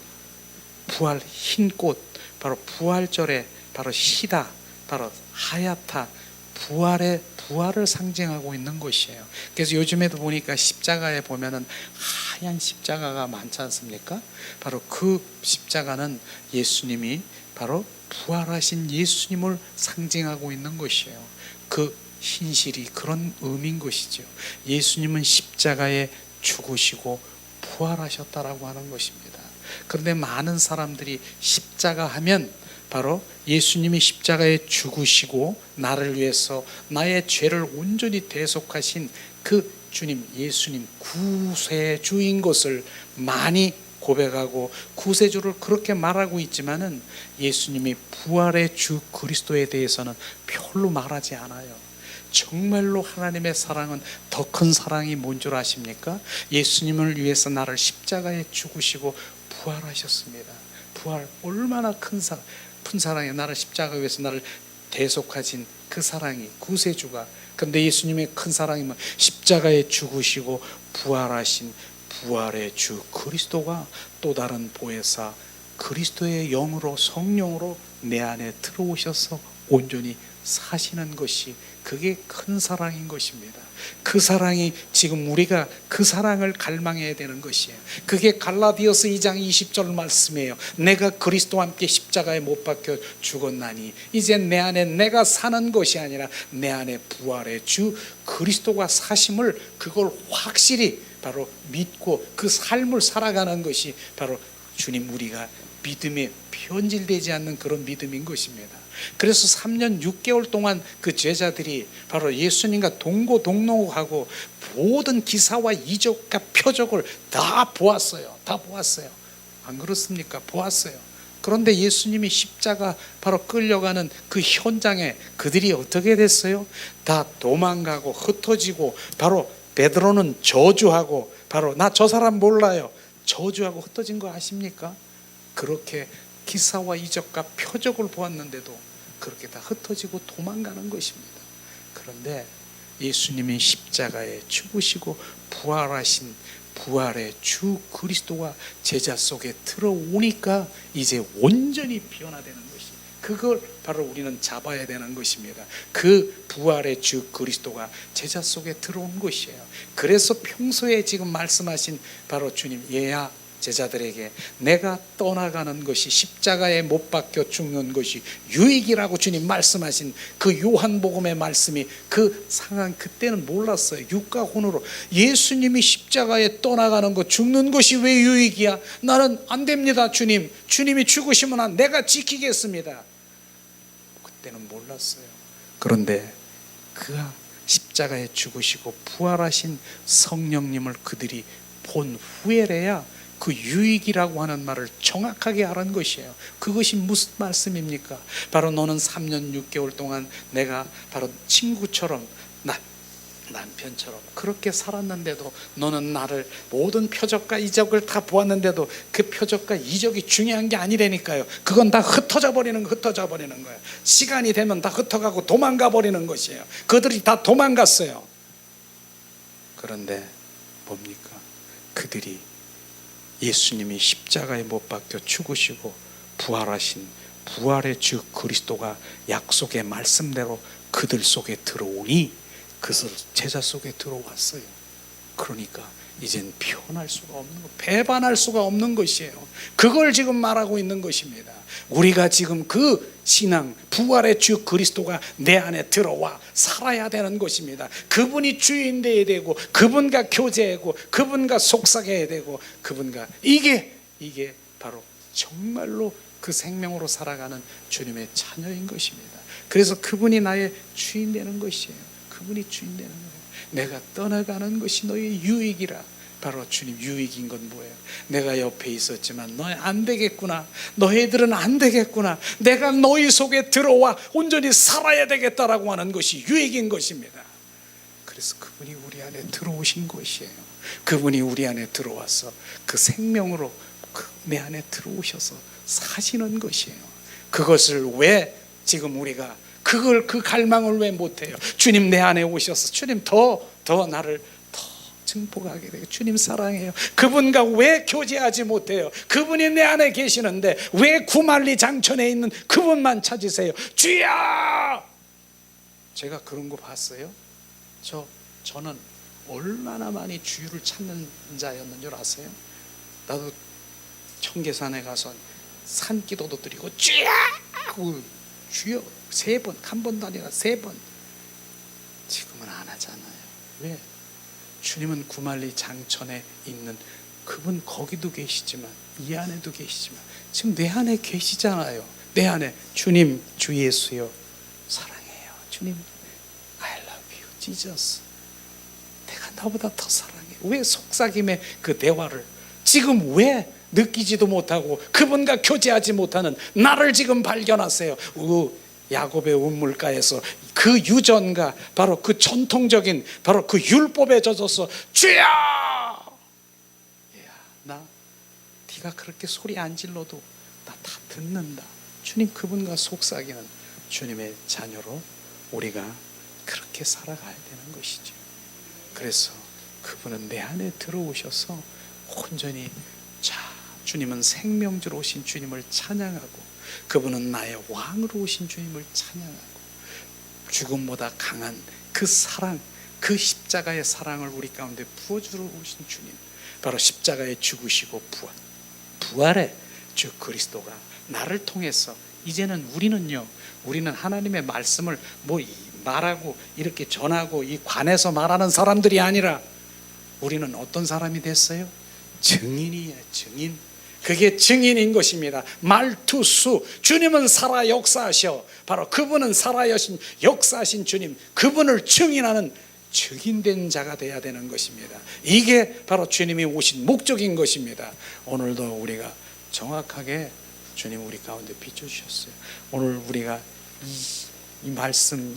부활, 흰꽃, 바로 부활절에 바로 희다, 바로 하얗다, 부활을 상징하고 있는 것이에요. 그래서 요즘에도 보니까 십자가에 보면은 하얀 십자가가 많지 않습니까? 바로 그 십자가는 예수님이 바로 부활하신 예수님을 상징하고 있는 것이에요. 그 흰실이 그런 의미인 것이죠. 예수님은 십자가에 죽으시고 부활하셨다라고 하는 것입니다. 그런데 많은 사람들이 십자가 하면 바로 예수님이 십자가에 죽으시고 나를 위해서 나의 죄를 온전히 대속하신 그 주님, 예수님 구세주인 것을 많이 고백하고 구세주를 그렇게 말하고 있지만은 예수님이 부활의 주 그리스도에 대해서는 별로 말하지 않아요. 정말로 하나님의 사랑은 더 큰 사랑이 뭔 줄 아십니까? 예수님을 위해서 나를 십자가에 죽으시고 부활하셨습니다. 부활 얼마나 큰 사랑이에요. 나를 십자가에 위해서 나를 대속하신 그 사랑이, 구세주가. 그런데 예수님의 큰 사랑이 뭐 십자가에 죽으시고 부활하신 부활의 주 그리스도가 또 다른 보혜사 그리스도의 영으로, 성령으로 내 안에 들어오셔서 온전히 사시는 것이, 그게 큰 사랑인 것입니다. 그 사랑이 지금 우리가 그 사랑을 갈망해야 되는 것이에요. 그게 갈라디아서 2장 20절 말씀이에요. 내가 그리스도와 함께 십자가에 못 박혀 죽었나니 이제 내 안에 내가 사는 것이 아니라 내 안에 부활의 주 그리스도가 사심을, 그걸 확실히 바로 믿고 그 삶을 살아가는 것이 바로 주님, 우리가 믿음에 변질되지 않는 그런 믿음인 것입니다. 그래서 3년 6개월 동안 그 제자들이 바로 예수님과 동고동락하고 모든 기사와 이적과 표적을 다 보았어요. 다 보았어요. 안 그렇습니까? 보았어요. 그런데 예수님이 십자가 바로 끌려가는 그 현장에 그들이 어떻게 됐어요? 다 도망가고 흩어지고, 바로 베드로는 저주하고, 바로 나 저 사람 몰라요, 저주하고 흩어진 거 아십니까? 그렇게 기사와 이적과 표적을 보았는데도 그렇게 다 흩어지고 도망가는 것입니다. 그런데 예수님이 십자가에 죽으시고 부활하신 부활의 주 그리스도가 제자 속에 들어오니까 이제 온전히 변화되는 것이, 그걸 바로 우리는 잡아야 되는 것입니다. 그 부활의 주 그리스도가 제자 속에 들어온 것이에요. 그래서 평소에 지금 말씀하신 바로 주님, 얘야 제자들에게 내가 떠나가는 것이, 십자가에 못 박혀 죽는 것이 유익이라고 주님 말씀하신 그 요한복음의 말씀이, 그 상황 그때는 몰랐어요. 육가혼으로 예수님이 십자가에 떠나가는 것, 죽는 것이 왜 유익이야? 나는 안 됩니다 주님, 주님이 죽으시면 내가 지키겠습니다. 그때는 몰랐어요. 그런데 그 십자가에 죽으시고 부활하신 성령님을 그들이 본 후에래야 그 유익이라고 하는 말을 정확하게 알은 것이에요. 그것이 무슨 말씀입니까? 바로 너는 3년 6개월 동안 내가 바로 친구처럼, 남편처럼 그렇게 살았는데도, 너는 나를 모든 표적과 이적을 다 보았는데도 그 표적과 이적이 중요한 게 아니라니까요. 그건 다 흩어져 버리는 거예요. 시간이 되면 다 흩어가고 도망가 버리는 것이에요. 그들이 다 도망갔어요. 그런데 뭡니까? 그들이 예수님이 십자가에 못 박혀 죽으시고 부활하신 부활의 주 그리스도가 약속의 말씀대로 그들 속에 들어오니 그들 제자 속에 들어왔어요. 그러니까 이젠 표현할 수가 없는 것, 배반할 수가 없는 것이에요. 그걸 지금 말하고 있는 것입니다. 우리가 지금 그 신앙, 부활의 주 그리스도가 내 안에 들어와 살아야 되는 것입니다. 그분이 주인 되어야 되고, 그분과 교제하고, 그분과 속삭여야 되고, 그분과 이게 바로 정말로 그 생명으로 살아가는 주님의 자녀인 것입니다. 그래서 그분이 나의 주인 되는 것이에요. 그분이 주인 되는 거예요. 내가 떠나가는 것이 너의 유익이라. 바로 주님 유익인 건 뭐예요? 내가 옆에 있었지만 너희 안 되겠구나, 너희들은 안 되겠구나, 내가 너희 속에 들어와 온전히 살아야 되겠다라고 하는 것이 유익인 것입니다. 그래서 그분이 우리 안에 들어오신 것이에요. 그분이 우리 안에 들어와서 그 생명으로 내 안에 들어오셔서 사시는 것이에요. 그것을 왜 지금 우리가 그 갈망을 왜 못해요? 주님 내 안에 오셔서 주님 더 나를 더 증폭하게 되고, 주님 사랑해요. 그분과 왜 교제하지 못해요? 그분이 내 안에 계시는데 왜 구만리 장천에 있는 그분만 찾으세요? 주야! 제가 그런 거 봤어요. 저는 얼마나 많이 주유를 찾는 자였는 줄 아세요? 나도 청계산에 가서 산기도도 드리고 주야! 주여 3번, 한 번도 아니라 3번. 지금은 안 하잖아요. 왜? 주님은 구만리 장천에 있는 그분 거기도 계시지만 이 안에도 계시지만 지금 내 안에 계시잖아요. 내 안에 주님, 주 예수여 사랑해요. 주님 I love you Jesus. 내가 너보다 더 사랑해. 왜 속삭임의 그 대화를 지금 왜 느끼지도 못하고 그분과 교제하지 못하는 나를 지금 발견하세요. 야곱의 우물가에서 그 유전과 바로 그 전통적인 바로 그 율법에 젖어서 주야! 네가 그렇게 소리 안 질러도 나 다 듣는다. 주님 그분과 속삭이는 주님의 자녀로 우리가 그렇게 살아가야 되는 것이죠. 그래서 그분은 내 안에 들어오셔서 온전히 주님은 생명주로 오신 주님을 찬양하고, 그분은 나의 왕으로 오신 주님을 찬양하고, 죽음보다 강한 그 사랑, 그 십자가의 사랑을 우리 가운데 부어주러 오신 주님, 바로 십자가에 죽으시고 부활의 주 그리스도가 나를 통해서 이제는 우리는 하나님의 말씀을 말하고 이렇게 전하고 이 관에서 말하는 사람들이 아니라 우리는 어떤 사람이 됐어요? 증인이에요. 증인. 그게 증인인 것입니다. 말투수. 주님은 살아 역사하셔. 바로 그분은 살아 역사하신 주님, 그분을 증인하는 증인된 자가 되어야 되는 것입니다. 이게 바로 주님이 오신 목적인 것입니다. 오늘도 우리가 정확하게 주님 우리 가운데 비춰주셨어요. 오늘 우리가 이 말씀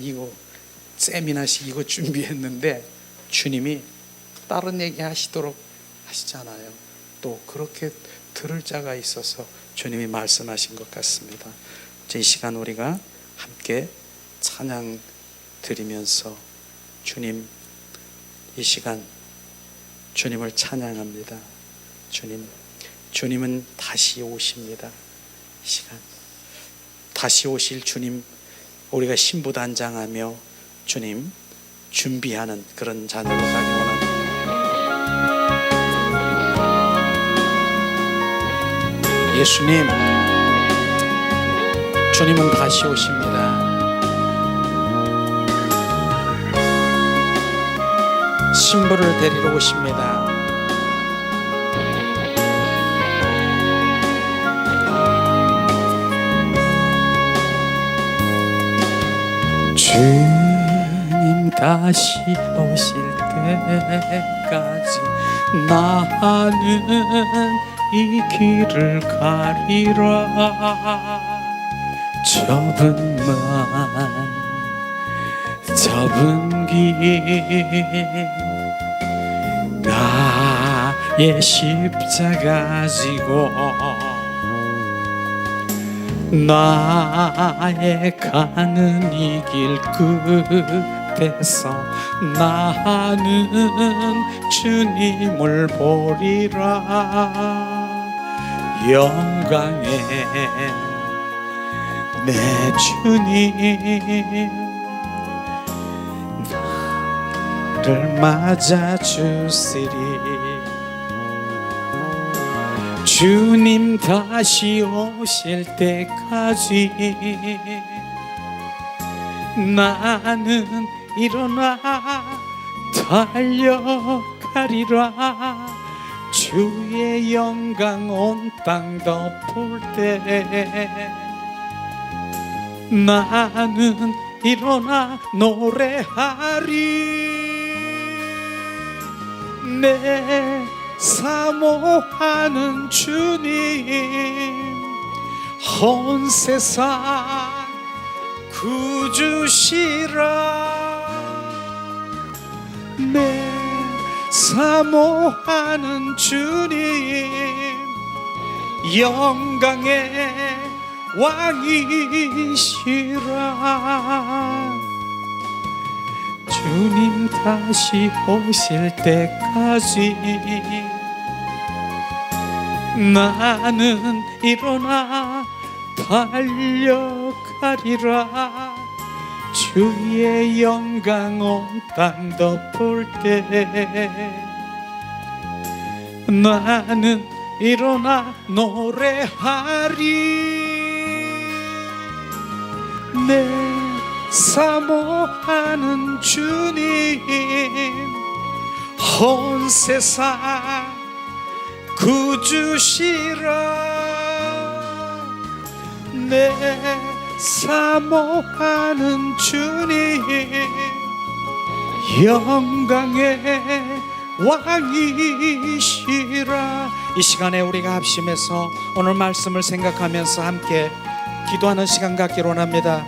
세미나식 이거 준비했는데 주님이 다른 얘기 하시도록 하시잖아요. 또 그렇게 들을 자가 있어서 주님이 말씀하신 것 같습니다. 이 시간 우리가 함께 찬양 드리면서 주님, 이 시간 주님을 찬양합니다. 주님은 다시 오십니다. 이 시간 다시 오실 주님, 우리가 신부단장하며 주님 준비하는 그런 자녀로 가기 원합니다. 예수님, 주님은 다시 오십니다. 신부를 데리러 오십니다. 주님 다시 오실 때까지 나는 이 길을 가리라. 좁은 길 나의 십자가 지고 나의 가는 이 길 끝에서 나는 주님을 보리라. 영광의 내 주님 나를 맞아주시리. 주님 다시 오실 때까지 나는 일어나 달려가리라. 주의 영광 온 땅 덮을 때 나는 일어나 노래하리. 내 사모하는 주님, 온 세상 구주시라. 내 사모하는 주님, 영광의 왕이시라. 주님 다시 오실 때까지 나는 일어나 달려가리라. 주의 영광 온 땅 덮을 때 나는 일어나 노래하리. 내 사모하는 주님, 온 세상 구주시라. 내 사모하는 주님, 영광의 왕이시라. 이 시간에 우리가 합심해서 오늘 말씀을 생각하면서 함께 기도하는 시간 갖기로 합니다.